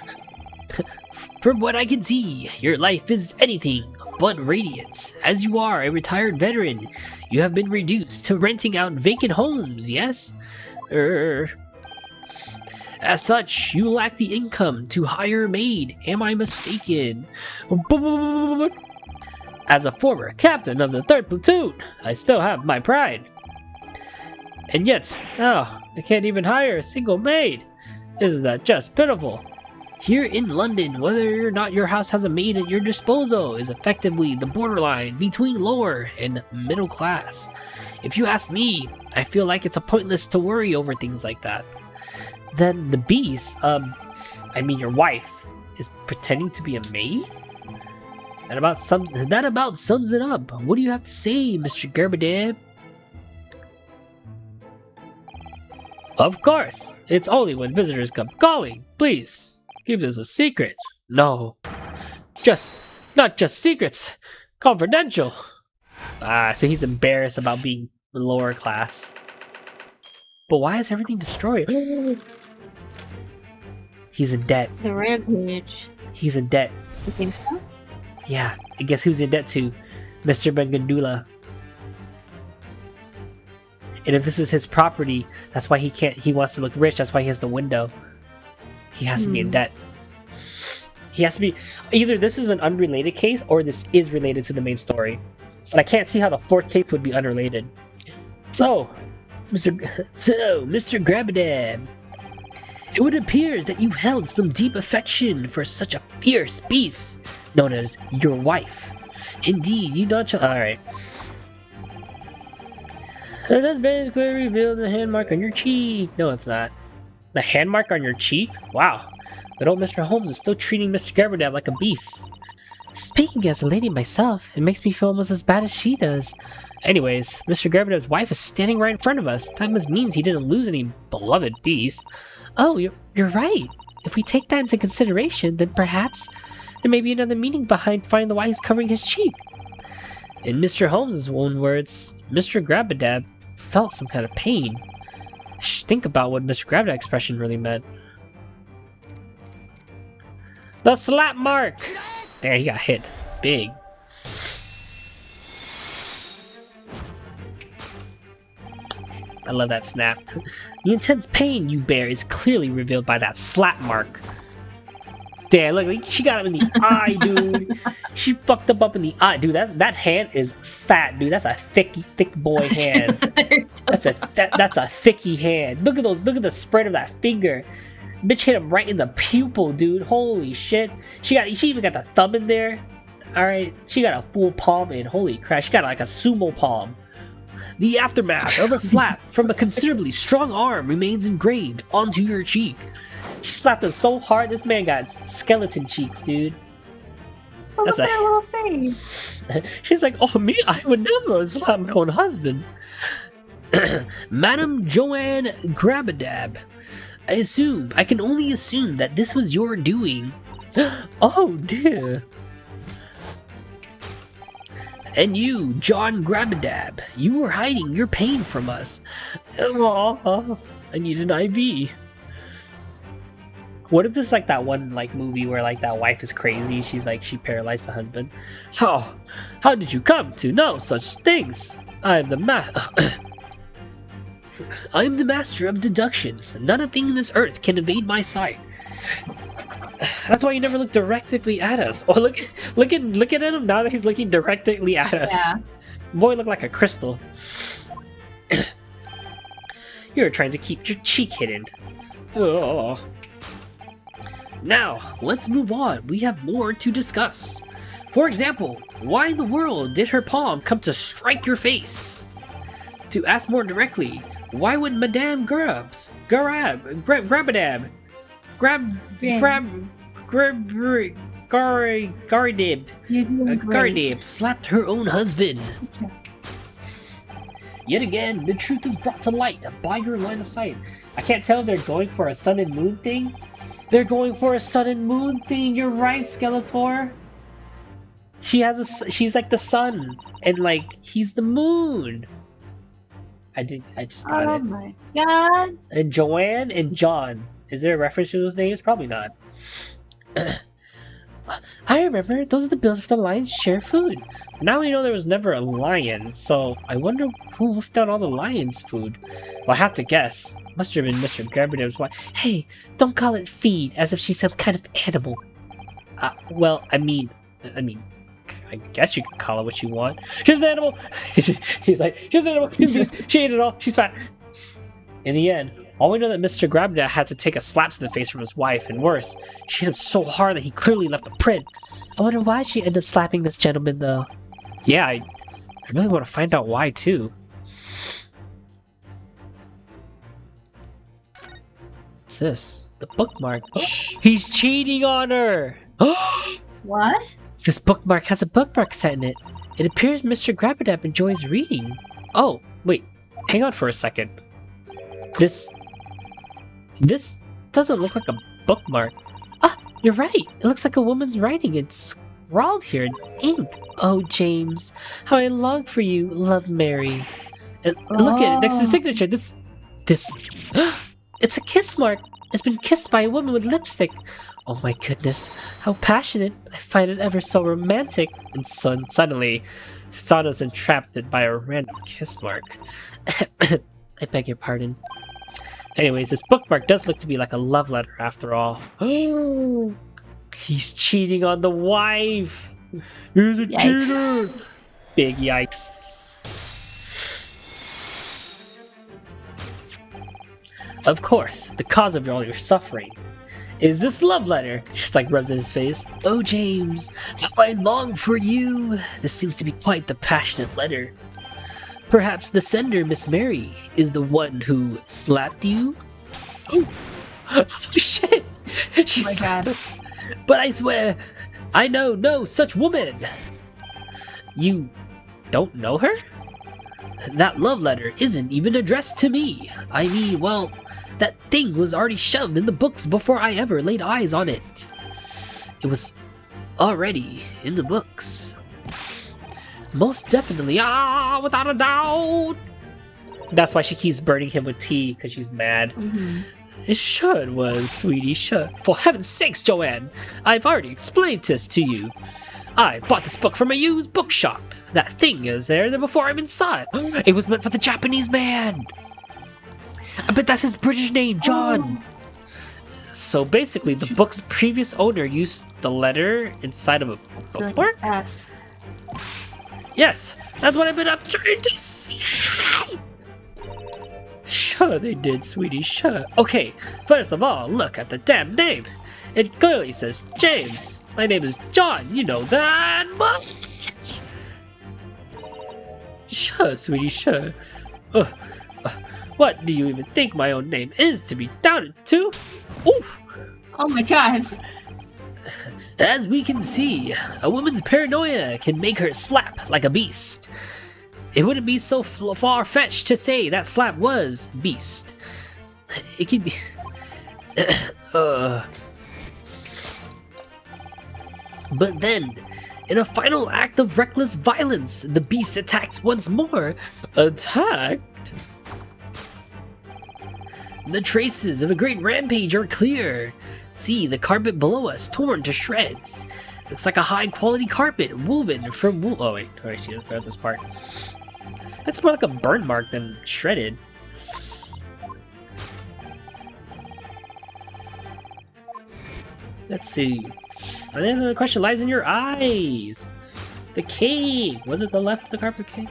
From what I can see, your life is anything but radiant. As you are a retired veteran, you have been reduced to renting out vacant homes, yes? As such, you lack the income to hire a maid. Am I mistaken? As a former captain of the 3rd Platoon, I still have my pride. And yet, I can't even hire a single maid. Isn't that just pitiful? Here in London, whether or not your house has a maid at your disposal is effectively the borderline between lower and middle class. If you ask me, I feel like it's pointless to worry over things like that. Then the beast, your wife, is pretending to be a maid? That about sums it up. What do you have to say, Mr. Gerberdab? Of course, it's only when visitors come calling. Please, keep this a secret. No, not just secrets, confidential. So he's embarrassed about being lower class. But why is everything destroyed? He's in debt. The rampage. He's in debt. You think so? Yeah, I guess who's in debt to? Mr. Bengandula. And if this is his property, that's why he wants to look rich, that's why he has the window. He has to be in debt. He has to be, either this is an unrelated case, or this is related to the main story. But I can't see how the 4th case would be unrelated. So, Mr. Grabadab, it would appear that you held some deep affection for such a fierce beast known as your wife. Indeed, you don't. Alright. That's basically revealed the hand mark on your cheek. No, it's not. The hand mark on your cheek? Wow. But old Mr. Holmes is still treating Mr. Gabardab like a beast. Speaking as a lady myself, it makes me feel almost as bad as she does. Anyways, Mr. Gabardab's wife is standing right in front of us. That must means he didn't lose any beloved beast. Oh, you're right. If we take that into consideration, then perhaps there may be another meaning behind finding the why he's covering his cheek. In Mr. Holmes' own words, Mr. Grabadab felt some kind of pain. Think about what Mr. Grabadab's expression really meant. The slap mark! There, he got hit. Big. I love that snap. The intense pain you bear is clearly revealed by that slap mark. Damn, look, she got him in the eye, dude. She fucked up in the eye. Dude, that hand is fat, dude. That's a thick boy hand. That's a thicky hand. Look at the spread of that finger. Bitch hit him right in the pupil, dude. Holy shit. She even got the thumb in there. Alright, she got a full palm in. Holy crap, she got like a sumo palm. The aftermath of a slap from a considerably strong arm remains engraved onto your cheek. She slapped him so hard, this man got skeleton cheeks, dude. That's that little face. She's like, oh, me? I would never slap my own husband. Madam Joanne Grabadab, I can only assume that this was your doing. Oh, dear. And you, John Grabadab, you were hiding your pain from us. I need an IV. What if this is like that one movie where that wife is crazy? She's she paralyzed the husband. How did you come to know such things? I am the master of deductions. Not a thing in this earth can evade my sight. That's why you never look directly at us. Oh, look at him now that he's looking directly at us. Yeah. Boy looked like a crystal. You're trying to keep your cheek hidden. Oh. Now, let's move on. We have more to discuss. For example, why in the world did her palm come to strike your face? To ask more directly, why would Madame Garabadab slapped her own husband? Yet again, the truth is brought to light by your line of sight. I can't tell if they're going for a sun and moon thing. They're going for a sun and moon thing. You're right, Skeletor. She's like the sun, and like he's the moon. I just got it. Oh my god. And Joanne and John. Is there a reference to those names? Probably not. I remember, those are the bills for the lions share food. Now we know there was never a lion, so I wonder who wolfed out all the lions' food. Well, I have to guess. Must have been Mr. Garbadab's wife. Hey, don't call it feed, as if she's some kind of animal. Well, I mean, I guess you can call it what you want. She's an animal! He's like, she's an animal! She ate it all! She's fat! In the end, all we know that Mr. Grabda had to take a slap to the face from his wife, and worse, she hit him so hard that he clearly left a print. I wonder why she ended up slapping this gentleman, though. Yeah, I really want to find out why, too. What's this? The bookmark. He's cheating on her! What? This bookmark has a bookmark set in it. It appears Mr. Grabadab enjoys reading. Oh, wait. Hang on for a second. This doesn't look like a bookmark. Ah, you're right. It looks like a woman's writing. It's scrawled here in ink. Oh, James, how I long for you, love Mary. And look at it next to the signature. This, it's a kiss mark. It's been kissed by a woman with lipstick. Oh my goodness, how passionate. I find it ever so romantic. And suddenly, Susano's entrapped by a random kiss mark. I beg your pardon. Anyways, this bookmark does look to be like a love letter after all. Oh, he's cheating on the wife. He's a cheater. Big yikes. Of course, the cause of all your suffering is this love letter. Just like rubs in his face. Oh, James, how I long for you. This seems to be quite the passionate letter. Perhaps the sender, Miss Mary, is the one who slapped you? Oh, shit! She's God. But I swear, I know no such woman. You don't know her? That love letter isn't even addressed to me. I mean, well, that thing was already shoved in the books before I ever laid eyes on it. It was already in the books. Most definitely, without a doubt. That's why she keeps burning him with tea, because she's mad. Mm-hmm. It sure was, sweetie, sure. For heaven's sakes, Joanne, I've already explained this to you. I bought this book from a used bookshop. That thing is there before I even saw it. It was meant for the Japanese man. I bet that's his British name, John. So basically, the book's previous owner used the letter inside of a bookmark? Yes, that's what I've been up trying to say. Sure they did, sweetie, sure. Okay, first of all, look at the damn name. It clearly says James. My name is John, you know that much. Sure, sweetie, sure. What do you even think my own name is to be doubted to? Oof. Oh my god. As we can see, a woman's paranoia can make her slap like a beast. It wouldn't be so far-fetched to say that slap was beast. It could be... But then, in a final act of reckless violence, the beast attacked once more. Attacked? The traces of a great rampage are clear. See the carpet below us, torn to shreds. Looks like a high-quality carpet woven from wool. Oh wait, I see this part. That's more like a burn mark than shredded. Let's see. And then the question lies in your eyes. The cake. Was it the left of the carpet cake?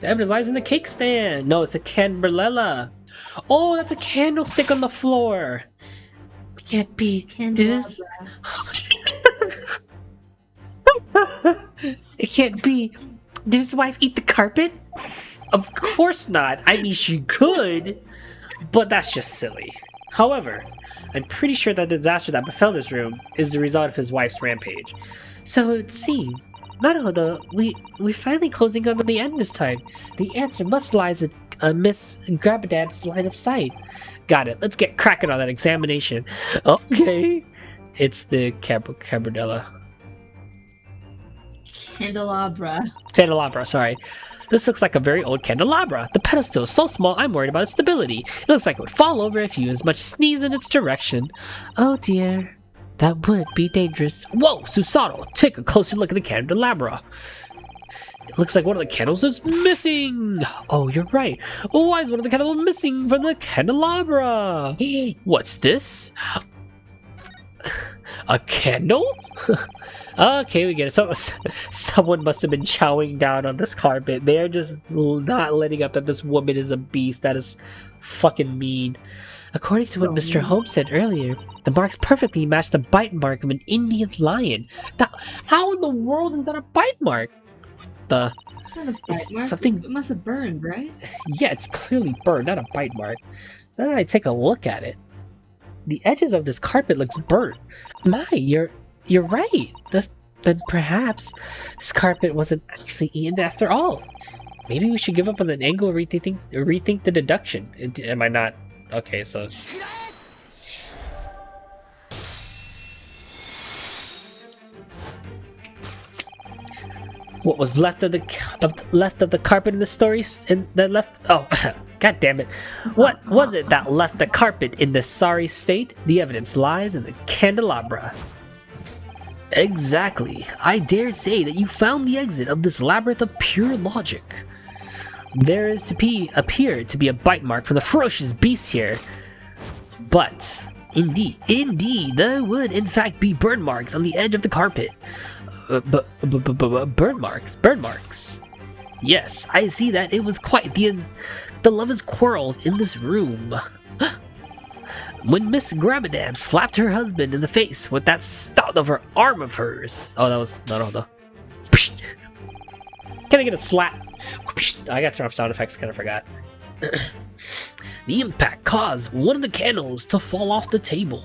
The evidence lies in the cake stand. No, it's the candelabra. Oh, that's a candlestick on the floor. It can't be. This. It can't be. Did his wife eat the carpet? Of course not. I mean, she could, but that's just silly. However, I'm pretty sure that the disaster that befell this room is the result of his wife's rampage. So it would seem, Naruhodo, we finally closing on the end this time. The answer must lie in Miss Grabadab's line of sight. Got it. Let's get cracking on that examination. Okay. It's the Cabradella. Candelabra, sorry. This looks like a very old candelabra. The pedestal is so small, I'm worried about its stability. It looks like it would fall over if you as much sneeze in its direction. Oh dear. That would be dangerous. Whoa, Susato, take a closer look at the candelabra. It looks like one of the candles is missing. Oh, you're right. Why is one of the candles missing from the candelabra? What's this? A candle? Okay, we get it. Someone must have been chowing down on this carpet. They're just not letting up that this woman is a beast. That is fucking mean. According to what Mr. Holmes said earlier, the marks perfectly match the bite mark of an Indian lion. How in the world is that a bite mark? It's not a bite mark. Something. It must have burned, right? Yeah, it's clearly burned, not a bite mark. Then I take a look at it. The edges of this carpet looks burnt. My, you're right. Then perhaps this carpet wasn't actually eaten after all. Maybe we should give up on the angle and rethink the deduction. Am I not? Okay, so... What was left of the carpet in the story? Oh, god damn it! What was it that left the carpet in this sorry state? The evidence lies in the candelabra. Exactly. I dare say that you found the exit of this labyrinth of pure logic. There is appear to be a bite mark from the ferocious beast here, but indeed, there would in fact be burn marks on the edge of the carpet. Burn marks. Yes, I see that it was quite the lovers quarreled in this room. When Miss Grabadab slapped her husband in the face with that stout of her arm of hers. Oh, that was Naruhodo. Can I get a slap? I got to turn off sound effects, kind of forgot. The impact caused one of the candles to fall off the table.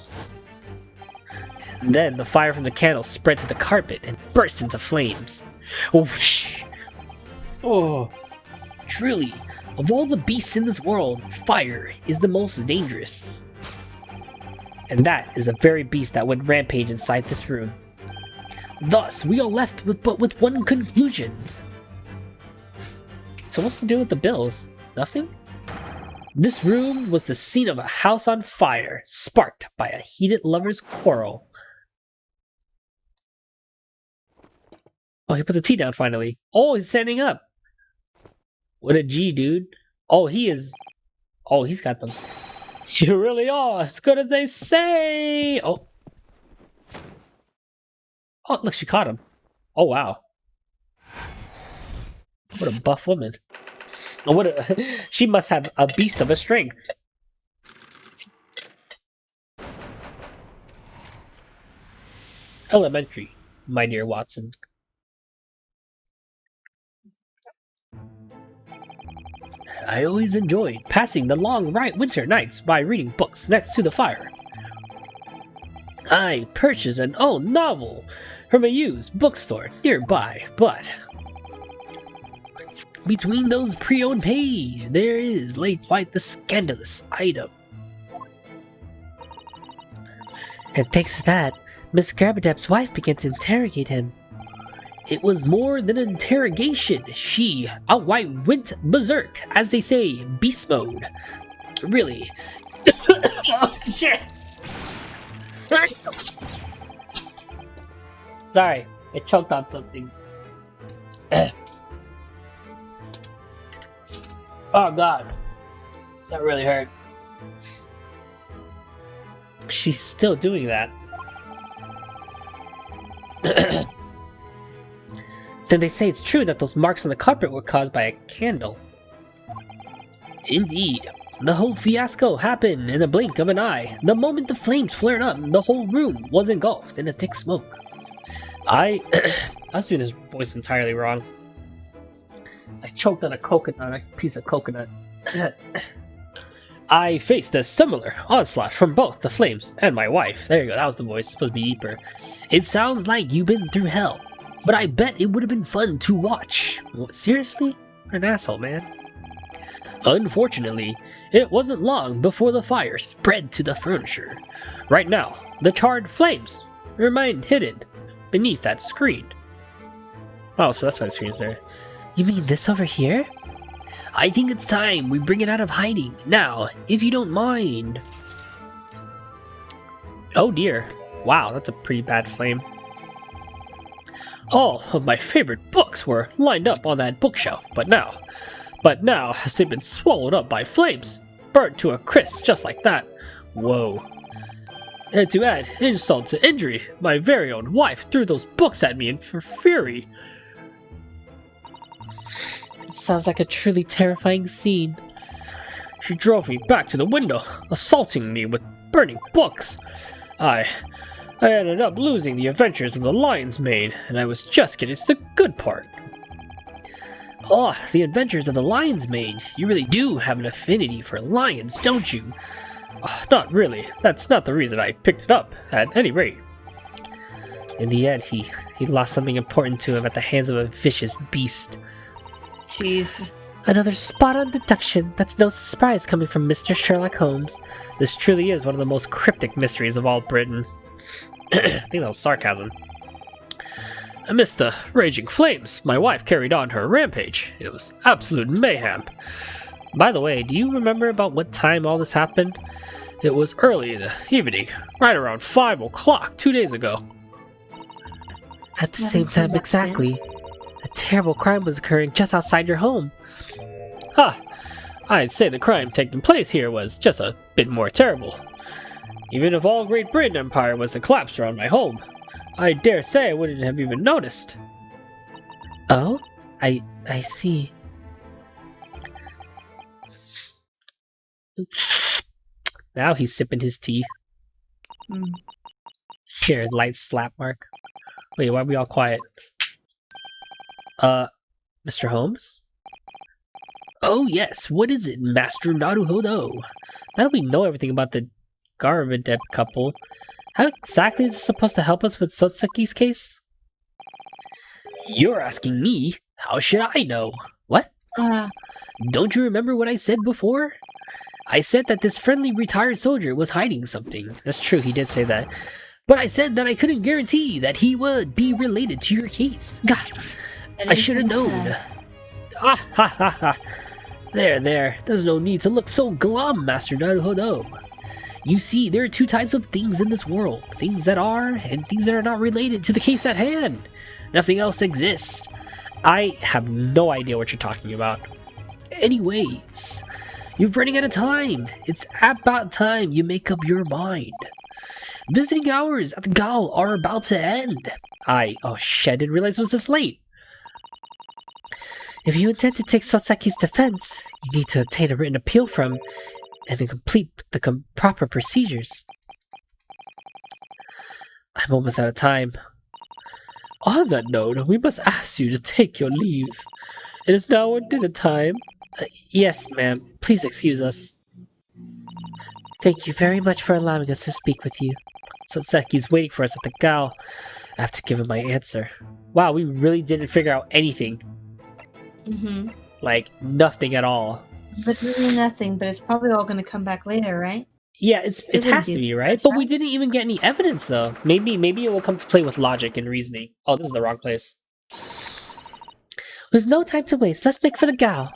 And then the fire from the candle spread to the carpet and burst into flames. Oh, truly, of all the beasts in this world, fire is the most dangerous. And that is the very beast that went rampage inside this room. Thus, we are left with one conclusion. So what's to do with the bills? Nothing? This room was the scene of a house on fire, sparked by a heated lover's quarrel. Oh, he put the tea down finally. Oh, he's standing up. What a G, dude. Oh, he's got them. You really are as good as they say. Oh, look, she caught him. Oh, wow. What a buff woman. Oh, she must have a beast of a strength. Elementary, my dear Watson. I always enjoyed passing the long winter nights by reading books next to the fire. I purchased an old novel from a used bookstore nearby, but between those pre-owned pages, there lay quite the scandalous item. And thanks to that, Miss Grabadab's wife began to interrogate him. It was more than an interrogation. She outright went berserk, as they say, beast mode. Really. Oh, shit. Sorry, I choked on something. Oh god. That really hurt. She's still doing that. Then they say it's true that those marks on the carpet were caused by a candle. Indeed. The whole fiasco happened in a blink of an eye. The moment the flames flared up, the whole room was engulfed in a thick smoke. I was doing this voice entirely wrong. I choked on a piece of coconut. I faced a similar onslaught from both the flames and my wife. There you go, that was the voice. It's supposed to be Eeper. It sounds like you've been through hell, but I bet it would have been fun to watch. What, seriously? What an asshole, man. Unfortunately, it wasn't long before the fire spread to the furniture. Right now, the charred flames remain hidden beneath that screen. Oh, so that's why the screen's there. You mean this over here? I think it's time we bring it out of hiding. Now, if you don't mind. Oh dear. Wow, that's a pretty bad flame. All of my favorite books were lined up on that bookshelf, but now, as they've been swallowed up by flames, burnt to a crisp just like that. Whoa. And to add insult to injury, my very own wife threw those books at me in fury. It sounds like a truly terrifying scene. She drove me back to the window, assaulting me with burning books. I ended up losing the adventures of the lion's mane, and I was just getting to the good part. Oh, the adventures of the lion's mane. You really do have an affinity for lions, don't you? Not really. That's not the reason I picked it up, at any rate. In the end, he lost something important to him at the hands of a vicious beast. Jeez. Another spot-on deduction. That's no surprise coming from Mr. Sherlock Holmes. This truly is one of the most cryptic mysteries of all Britain. I think that was sarcasm. Amidst the raging flames, my wife carried on her rampage. It was absolute mayhem. By the way, do you remember about what time all this happened? It was early in the evening, right around 5 o'clock 2 days ago. At the same time exactly, a terrible crime was occurring just outside your home. I'd say the crime taking place here was just a bit more terrible. Even if all Great Britain Empire was to collapse around my home, I dare say I wouldn't have even noticed. Oh? I see. Now he's sipping his tea. Here, light slap mark. Wait, why are we all quiet? Mr. Holmes? Oh yes, what is it, Master Naruhodo? Now that we know everything about the Garamadep couple, how exactly is this supposed to help us with Sotsuki's case? You're asking me? How should I know? What? Don't you remember what I said before? I said that this friendly retired soldier was hiding something. That's true, he did say that. But I said that I couldn't guarantee that he would be related to your case. God, I should have known. Ah, ha, ha, ha. There. There's no need to look so glum, Master Naruhodo. You see, there are two types of things in this world. Things that are, and things that are not related to the case at hand. Nothing else exists. I have no idea what you're talking about. Anyways, you're running out of time. It's about time you make up your mind. Visiting hours at the Gal are about to end. Oh shit, I didn't realize it was this late. If you intend to take Soseki's defense, you need to obtain a written appeal from and to complete the proper procedures. I'm almost out of time. On that note, we must ask you to take your leave. It is now our dinner time. Yes, ma'am. Please excuse us. Thank you very much for allowing us to speak with you. Soseki's waiting for us at the Gal. I have to give him my answer. Wow, we really didn't figure out anything. Like, nothing at all. Literally nothing, but it's probably all going to come back later, right? Yeah, it has to be, right? But we didn't even get any evidence, though. Maybe it will come to play with logic and reasoning. Oh, this is the wrong place. There's no time to waste. Let's make for the Gal.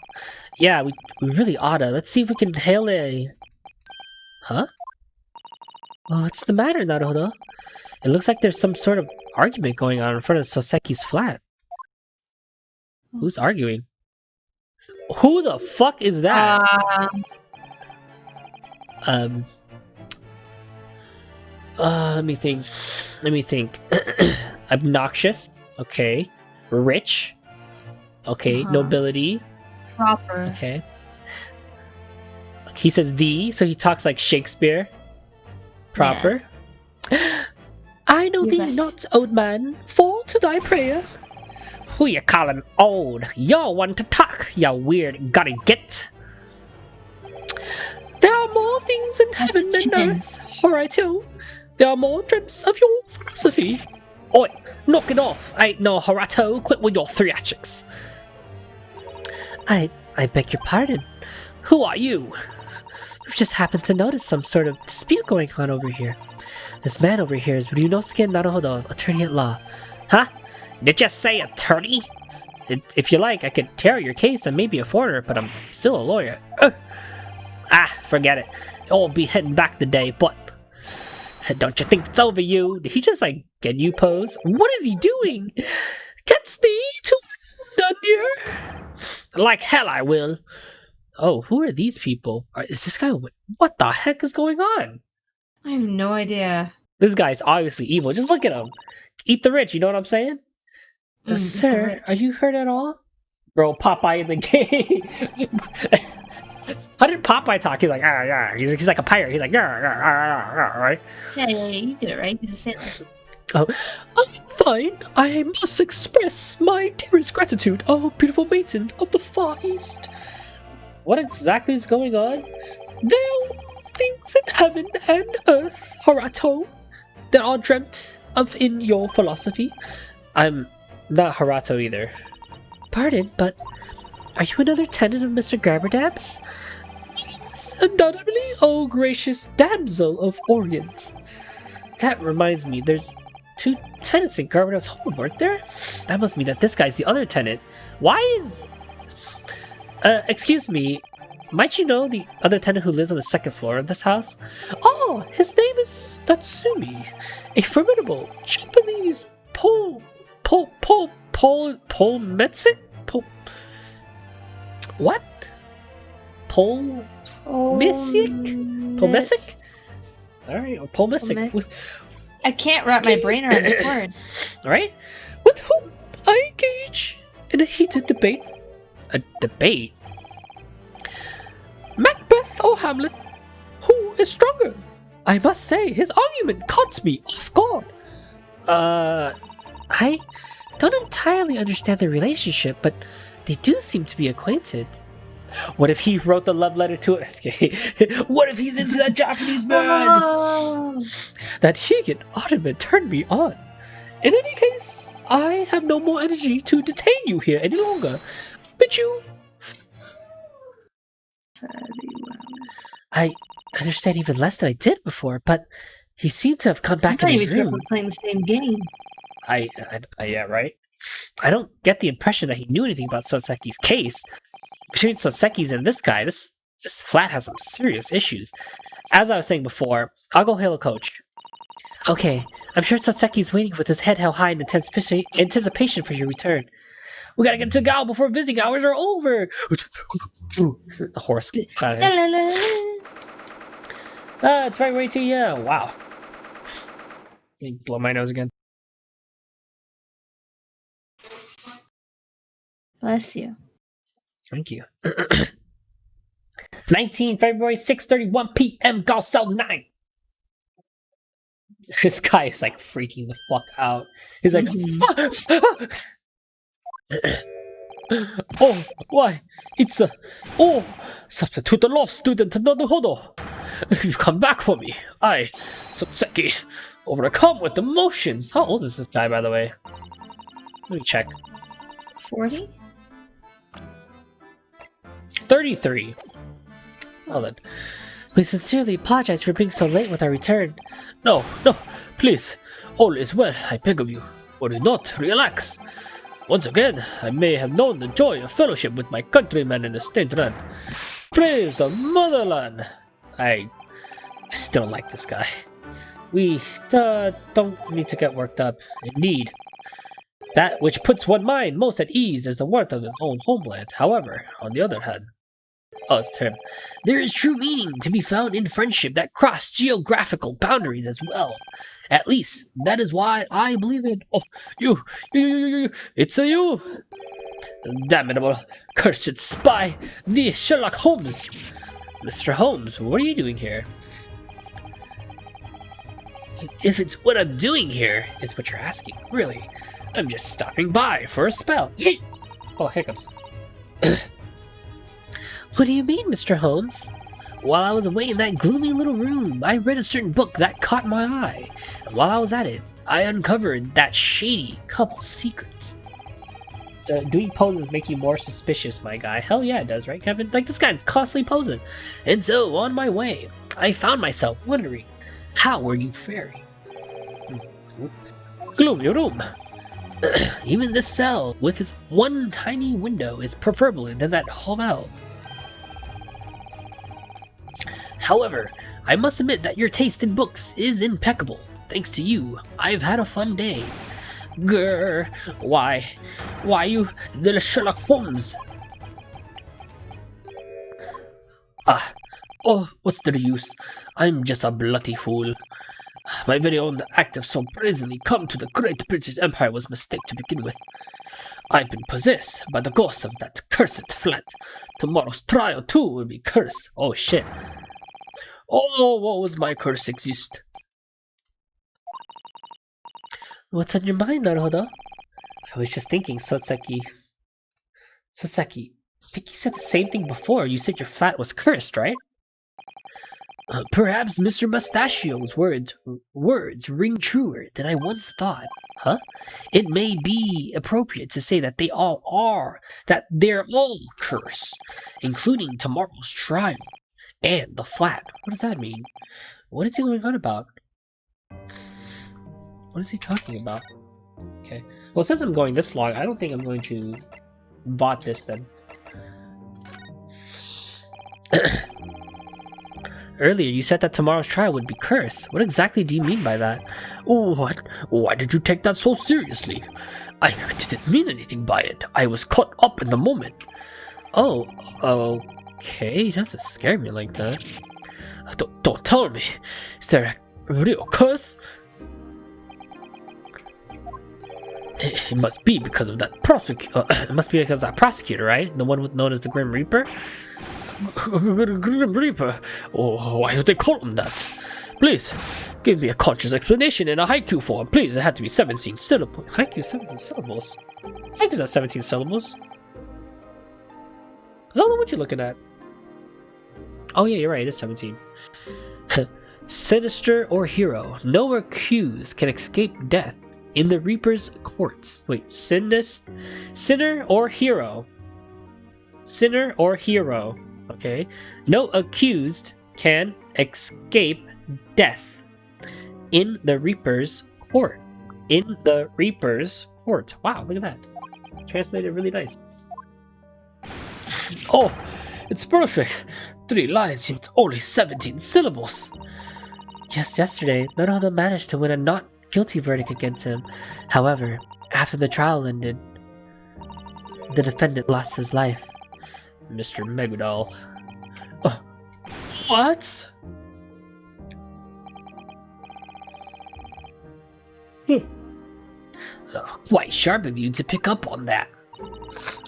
Yeah, we really oughta. Let's see if we can hail a... Huh? Oh, what's the matter, Naruhodo? It looks like there's some sort of argument going on in front of Soseki's flat. Who's arguing? Who the fuck is that? Let me think. Obnoxious. Okay. Rich. Okay. Nobility. Proper. Okay. He says thee, so he talks like Shakespeare. Proper. Yeah. I know thee not, old man. Fall to thy prayer. Who you calling old? You're one to talk, you weird gotta get. There are more things in heaven than earth. Alrighto. There are more dreams of your philosophy. Oi, knock it off. I ain't no Horato. Quit with your theatrics. I beg your pardon. Who are you? We've just happened to notice some sort of dispute going on over here. This man over here is Ryunosuke Naruhodo, attorney at law. Huh? Did you say attorney? If you like, I could carry your case. I may be a foreigner, but I'm still a lawyer. Forget it. I'll be heading back today, but... Don't you think it's over, you? Did he just, like, get you pose? What is he doing? Gets thee to done here? Like hell I will. Oh, who are these people? Is this guy... What the heck is going on? I have no idea. This guy's obviously evil. Just look at him. Eat the rich, you know what I'm saying? Sir, are you hurt at all? Bro, Popeye in the game. How did Popeye talk? He's like, yeah. He's like a pirate. He's like, yeah, right? Yeah, you did it right. He's a sailor. Oh, I'm fine. I must express my dearest gratitude, oh beautiful maiden of the Far East. What exactly is going on? There are things in heaven and earth, Horato, that are dreamt of in your philosophy. I'm not Horato either. Pardon, but are you another tenant of Mr. Garberdab's? Yes, undoubtedly, oh gracious damsel of Orient. That reminds me, there's 2 tenants in Garberdab's home, weren't there? That must mean that this guy's the other tenant. Why is... excuse me, might you know the other tenant who lives on the 2nd floor of this house? Oh, his name is Natsumi, a formidable Japanese what? Polmesic? Alright, Polmesic. I can't wrap my brain around this word. Alright? With whom I engage in a heated debate. A debate? Macbeth or Hamlet? Who is stronger? I must say, his argument caught me off guard. I don't entirely understand the relationship, but they do seem to be acquainted. What if he wrote the love letter to us? What if he's into that Japanese man? Oh. That Higan Ottoman turned me on. In any case, I have no more energy to detain you here any longer. But you... I understand even less than I did before, but he seemed to have come back in his room. We're playing the same game. Yeah, right? I don't get the impression that he knew anything about Soseki's case. Between Soseki's and this guy, this flat has some serious issues. As I was saying before, I'll go hail a coach. Okay, I'm sure Soseki's waiting with his head held high in anticipation for your return. We gotta get to Gao before visiting hours are over! The horse. It's February 2, yeah, wow. Let me blow my nose again. Bless you. Thank you. 19 February, 6:31 p.m. Gao Cell 9. This guy is like freaking the fuck out. He's like, oh, why? It's substitute the law student Naruhodo. You've come back for me. I, Soseki, overcome with emotions. How old is this guy, by the way? Let me check. 40? 33. Well then. We sincerely apologize for being so late with our return. No, please. All is well, I beg of you. Worry not, relax. Once again, I may have known the joy of fellowship with my countrymen in the state land. Praise the motherland! I still like this guy. We don't need to get worked up. Indeed. That which puts one mind most at ease is the warmth of his own homeland. However, on the other hand, it's terrible. There is true meaning to be found in friendship that cross geographical boundaries as well. At least, that is why I believe in... Oh, you, it's a you! Damnable, cursed spy, the Sherlock Holmes! Mr. Holmes, what are you doing here? If it's what I'm doing here, is what you're asking, really. I'm just stopping by for a spell. Oh, hiccups. What do you mean, Mr. Holmes? While I was away in that gloomy little room, I read a certain book that caught my eye. And while I was at it, I uncovered that shady couple's secrets. Doing poses make you more suspicious, my guy. Hell yeah, it does, right, Kevin? Like, this guy's constantly posing. And so, on my way, I found myself wondering, how were you faring? Gloomy room. Even this cell, with its one tiny window, is preferable than that hovel. However, I must admit that your taste in books is impeccable. Thanks to you, I've had a fun day. Grr, why you, little Sherlock Holmes? Oh, what's the use? I'm just a bloody fool. My very own act of so brazenly come to the great British Empire was a mistake to begin with. I've been possessed by the ghost of that cursed flat. Tomorrow's trial too will be cursed. Oh shit. Oh, what was my curse exist? What's on your mind, Naruhodo? I was just thinking, Soseki, I think you said the same thing before. You said your flat was cursed, right? Perhaps Mr. Mustachio's words ring truer than I once thought. Huh? It may be appropriate to say that they're all cursed, including tomorrow's trial and the flat. What does that mean? What is he going on about? What is he talking about? Okay. Well, since I'm going this long, I don't think I'm going to bot this then. Earlier, you said that tomorrow's trial would be cursed. What exactly do you mean by that? What? Why did you take that so seriously? I didn't mean anything by it. I was caught up in the moment. Oh, okay. You don't have to scare me like that. Don't tell me. Is there a real curse? It must be because of that prosecutor. It must be because of that prosecutor, right? The one known as the Grim Reaper. Grim Reaper. Oh, why do they call him that? Please, give me a conscious explanation in a haiku form. Please, it had to be 17 syllables. Haiku 17 syllables. Haiku's not 17 syllables. Is that what you're looking at? Oh yeah, you're right. It is 17. Sinister or hero, no accused can escape death in the Reaper's court. Wait, sinner or hero? Sinner or hero? Okay. No accused can escape death in the Reaper's court. In the Reaper's court. Wow, look at that. Translated really nice. Oh, it's perfect. 3 lines yet only 17 syllables. Just yesterday, Naruhodo managed to win a not guilty verdict against him. However, after the trial ended, the defendant lost his life. Mr. Megudal. What? Quite sharp of you to pick up on that.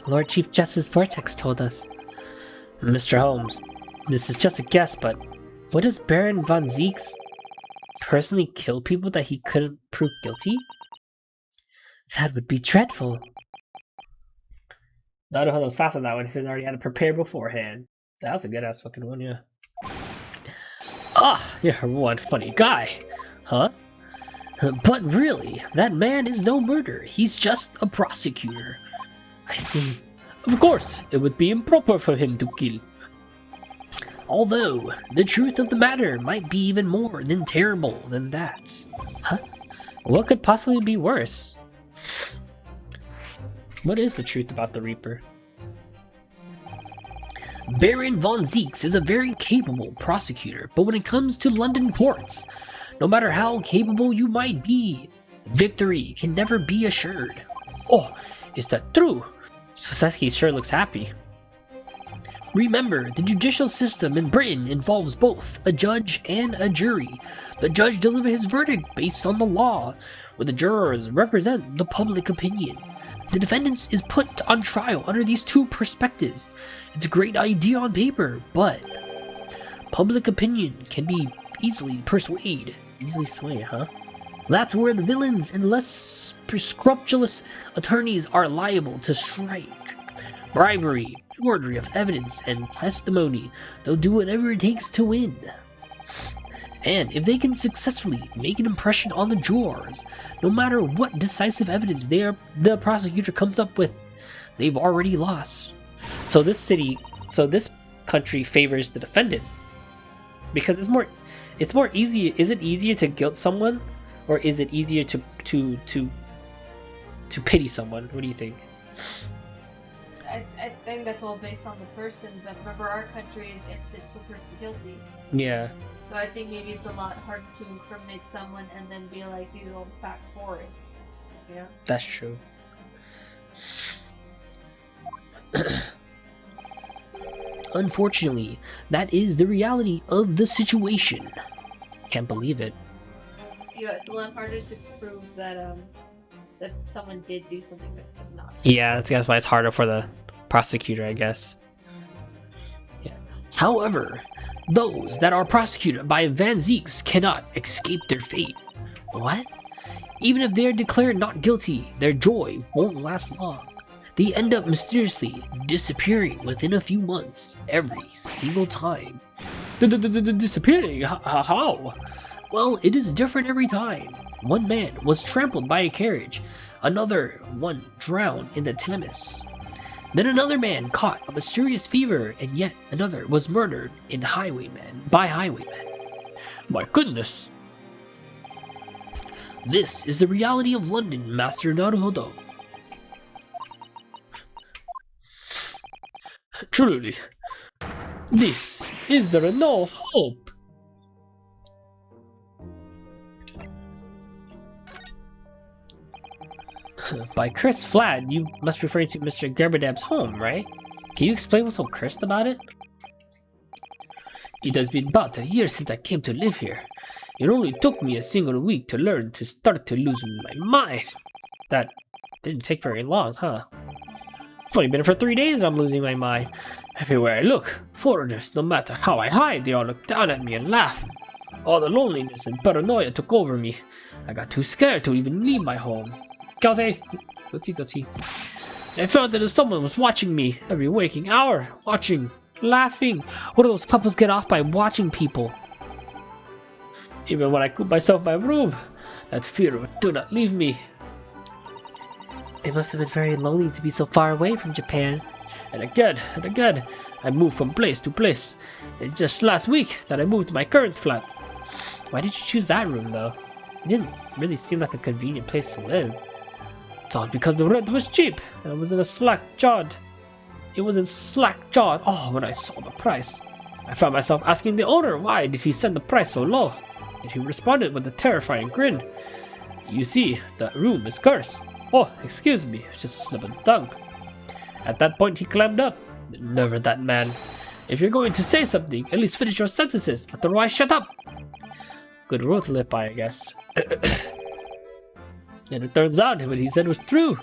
Lord Chief Justice Vortex told us. Mr. Holmes, this is just a guess, but what does Baron von Zieks personally kill people that he couldn't prove guilty? That would be dreadful. Naruhodo was fast on that one if he already had it prepared beforehand. That was a good ass fucking one, yeah. Ah, you're one funny guy, huh? But really, that man is no murderer. He's just a prosecutor. I see. Of course, it would be improper for him to kill. Although, the truth of the matter might be even more than terrible than that. Huh? What could possibly be worse? What is the truth about the Reaper? Baron von Zieks is a very capable prosecutor, but when it comes to London courts, no matter how capable you might be, victory can never be assured. Oh, is that true? Soseki sure looks happy. Remember, the judicial system in Britain involves both a judge and a jury. The judge delivers his verdict based on the law, where the jurors represent the public opinion. The defendant is put on trial under these two perspectives. It's a great idea on paper, but public opinion can be easily persuaded. Easily swayed, huh? That's where the villains and less scrupulous attorneys are liable to strike. Bribery, forgery of evidence, and testimony. They'll do whatever it takes to win. And if they can successfully make an impression on the jurors, no matter what decisive evidence the prosecutor comes up with, they've already lost. So this country favors the defendant because it's more easy. Is it easier to guilt someone, or is it easier to pity someone? What do you think? I think that's all based on the person, but remember our country is innocent till proven guilty. Yeah. So I think maybe it's a lot harder to incriminate someone and then be like, these are all the facts for it. You know? That's true. Unfortunately, that is the reality of the situation. Can't believe it. Yeah, it's a lot harder to prove that that someone did do something that's not. Yeah, that's why it's harder for the prosecutor, I guess. Yeah. However, those that are prosecuted by Van Zieks cannot escape their fate. What? Even if they are declared not guilty, their joy won't last long. They end up mysteriously disappearing within a few months every single time. Disappearing? How? Well, it is different every time. One man was trampled by a carriage, another one drowned in the Thames. Then another man caught a mysterious fever, and yet another was murdered by highwaymen. My goodness! This is the reality of London, Master Naruhodo. Truly, is there no hope? By cursed flat, you must be referring to Mr. Gerberdab's home, right? Can you explain what's so cursed about it? It has been about a year since I came to live here. It only took me a single week to learn to start to lose my mind. That didn't take very long, huh? I've only been here for 3 days and I'm losing my mind. Everywhere I look, foreigners, no matter how I hide, they all look down at me and laugh. All the loneliness and paranoia took over me. I got too scared to even leave my home. I felt that someone was watching me every waking hour, watching, laughing. What do those couples get off by watching people? Even when I coop myself in my room, that fear would do not leave me. It must have been very lonely to be so far away from Japan. And again, I moved from place to place. And just last week that I moved to my current flat. Why did you choose that room though? It didn't really seem like a convenient place to live. It's all because the rent was cheap, and I was in a slack-jawed. Oh, when I saw the price. I found myself asking the owner why did he set the price so low, and he responded with a terrifying grin. You see, the room is cursed. Oh, excuse me, just a slip of the tongue. At that point, he climbed up. Never that man. If you're going to say something, at least finish your sentences, otherwise shut up. Good rule to live by, I guess. And it turns out what he said was true.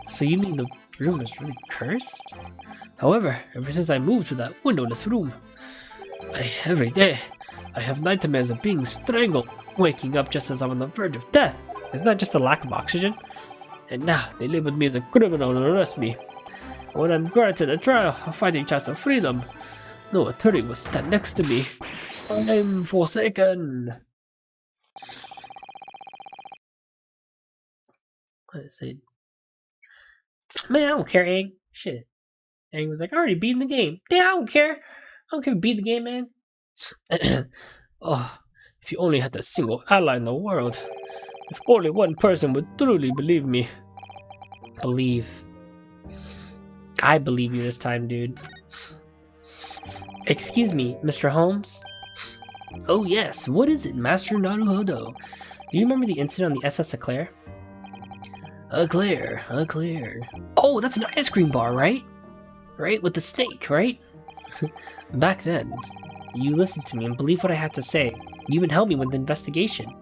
So you mean the room is really cursed? However, ever since I moved to that windowless room, every day, I have nightmares of being strangled, waking up just as I'm on the verge of death. Isn't that just a lack of oxygen? And now they live with me as a criminal and arrest me. When I'm granted a trial, a fighting chance of freedom, no attorney will stand next to me. I'm forsaken. What is it? Man, I don't care, Aang. Shit. Aang was like, I already beaten the game. Damn, I don't care. I don't care if you beat the game, man. Oh, if you only had a single ally in the world. If only one person would truly believe me. Believe. I believe you this time, dude. Excuse me, Mr. Holmes? Oh yes, what is it, Master Naruhodo? Do you remember the incident on the SS Eclair? Eclair. Oh, that's an ice cream bar, right? Right, with the snake, right? Back then, you listened to me and believed what I had to say. You even helped me with the investigation.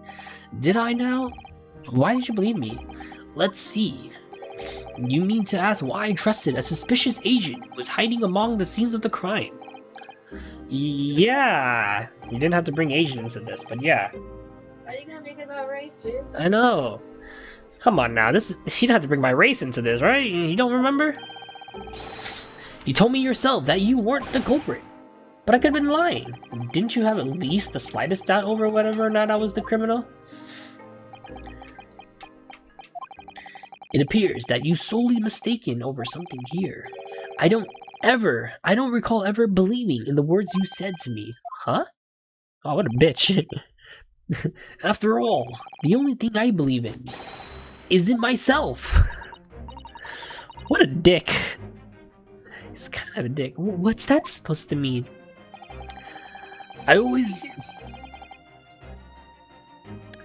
Did I now? Why did you believe me? Let's see. You mean to ask why I trusted a suspicious agent who was hiding among the scenes of the crime? Yeah, you didn't have to bring Asian into this, but yeah. Are you gonna make it about race, dude? I know. Come on now, you didn't have to bring my race into this, right? You don't remember? You told me yourself that you weren't the culprit, but I could have been lying. Didn't you have at least the slightest doubt over whether or not I was the criminal? It appears that you solely mistaken over something here. I don't recall ever believing in the words you said to me. Huh? Oh, what a bitch. After all, the only thing I believe in is in myself. What a dick. He's kind of a dick. What's that supposed to mean? I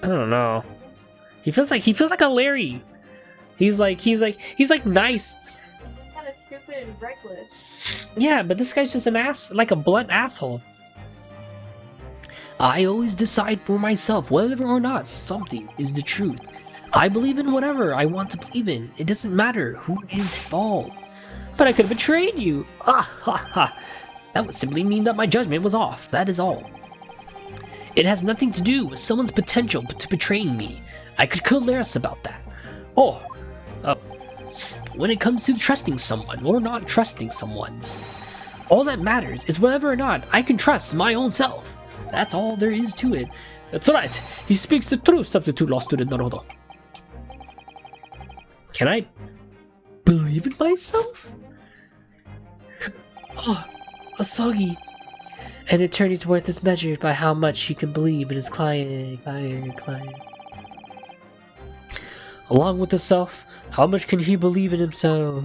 don't know. He feels like a Larry. He's like nice. It's just kind of stupid and reckless. Yeah, but this guy's just an ass, like a blunt asshole. I always decide for myself whether or not something is the truth. I believe in whatever I want to believe in. It doesn't matter who is involved. But I could have betrayed you. Ah ha ha. That would simply mean that my judgment was off. That is all. It has nothing to do with someone's potential to betraying me. I could care less about that. Oh. When it comes to trusting someone or not trusting someone, all that matters is whether or not I can trust my own self. That's all there is to it. That's right. He speaks the truth, substitute law student Naruto. Can I believe in myself? Oh, Asagi. An attorney's worth is measured by how much he can believe in his client. Along with the self, how much can he believe in himself?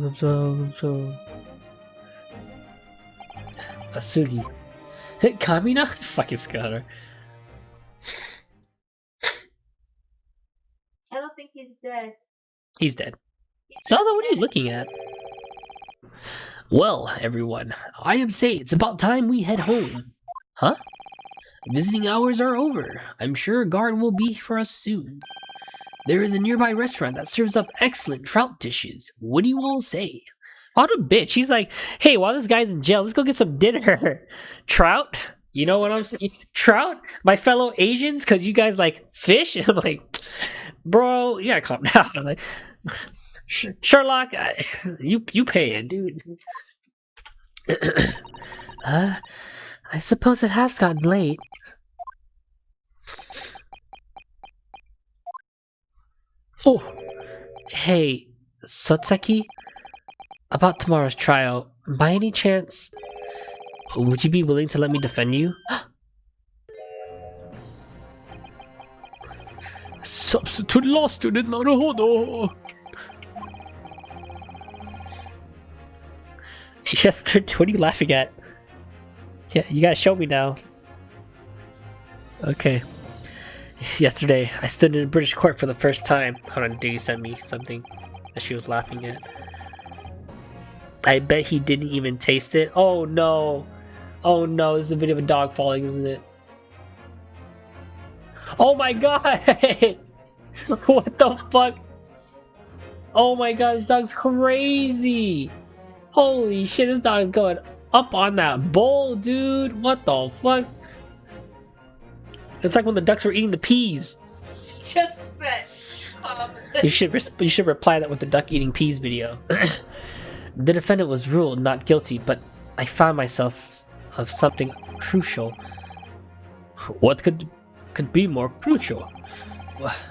Asugi. Kamina? Fucking Scutter. I don't think he's dead. He's dead. Zelda, what are you looking at? Well, everyone, I am say it's about time we head home. Huh? Visiting hours are over. I'm sure a guard will be for us soon. There is a nearby restaurant that serves up excellent trout dishes. What do you all say? What a bitch. He's like, hey, while this guy's in jail, let's go get some dinner. Trout? You know what I'm saying? Trout? My fellow Asians? Because you guys like fish? And I'm like, bro, you gotta calm down. I'm like, Sherlock, you pay it, dude. I suppose it has gotten late. Oh, hey, Sotseki? About tomorrow's trial, by any chance, would you be willing to let me defend you? Substitute law student Naruhodo! Yes, what are you laughing at? Yeah, you gotta show me now. Okay. Yesterday, I stood in a British court for the first time. Hold on, Diggy sent me something that she was laughing at. I bet he didn't even taste it. Oh no. Oh no, this is a video of a dog falling, isn't it? Oh my god! What the fuck? Oh my god, this dog's crazy! Holy shit, this dog is going up on that bowl, dude! What the fuck? It's like when the ducks were eating the peas. Just that. You should reply that with the duck eating peas video. The defendant was ruled not guilty, but I found myself of something crucial. What could be more crucial?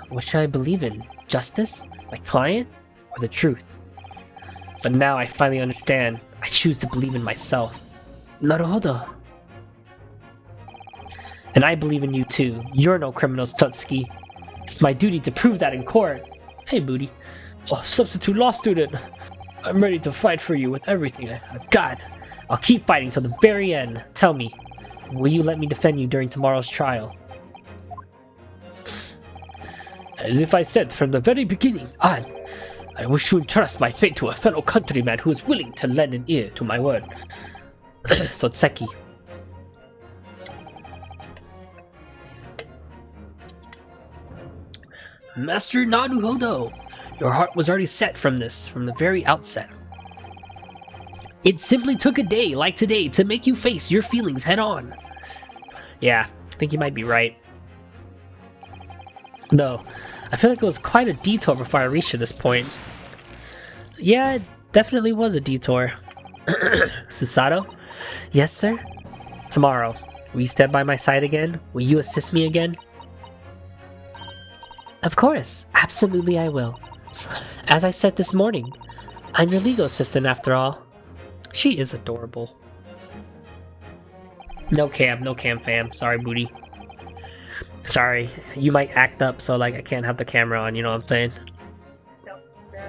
What should I believe in? Justice? My client? Or the truth? But now I finally understand. I choose to believe in myself. Naruhodo. And I believe in you too. You're no criminal, Totsuki. It's my duty to prove that in court. Hey, booty. Oh, substitute law student. I'm ready to fight for you with everything I've got. I'll keep fighting till the very end. Tell me, will you let me defend you during tomorrow's trial? As if I said from the very beginning, I wish to entrust my fate to a fellow countryman who is willing to lend an ear to my word. Sotseki. Master Naruhodo, your heart was already set from the very outset. It simply took a day like today to make you face your feelings head on. Yeah, I think you might be right. Though, I feel like it was quite a detour before I reached to this point. Yeah, it definitely was a detour. Susato? Yes, sir? Tomorrow, will you stand by my side again? Will you assist me again? Of course, absolutely I will. As I said this morning, I'm your legal assistant after all. She is adorable. No cam fam. Sorry, booty. Sorry, you might act up, so like I can't have the camera on, you know what I'm saying?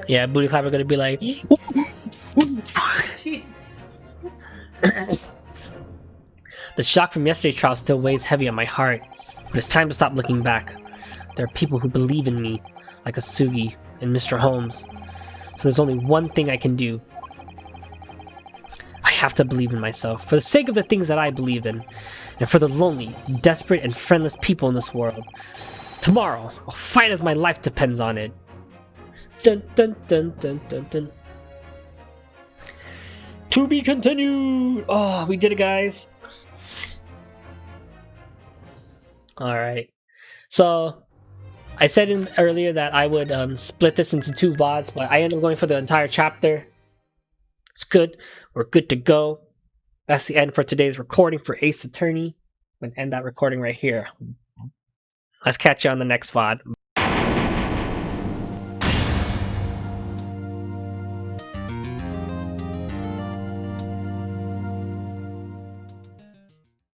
Yeah, booty clapper gonna be like... Jesus. The shock from yesterday's trial still weighs heavy on my heart, but it's time to stop looking back. There are people who believe in me, like Asugi and Mr. Holmes, so there's only one thing I can do. I have to believe in myself, for the sake of the things that I believe in, and for the lonely, desperate, and friendless people in this world. Tomorrow, I'll fight as my life depends on it. Dun dun dun dun dun dun. To be continued! Oh, we did it, guys. Alright. So, I said earlier that I would split this into 2 VODs, but I ended up going for the entire chapter. It's good. We're good to go. That's the end for today's recording for Ace Attorney. I'm going to end that recording right here. Let's catch you on the next VOD.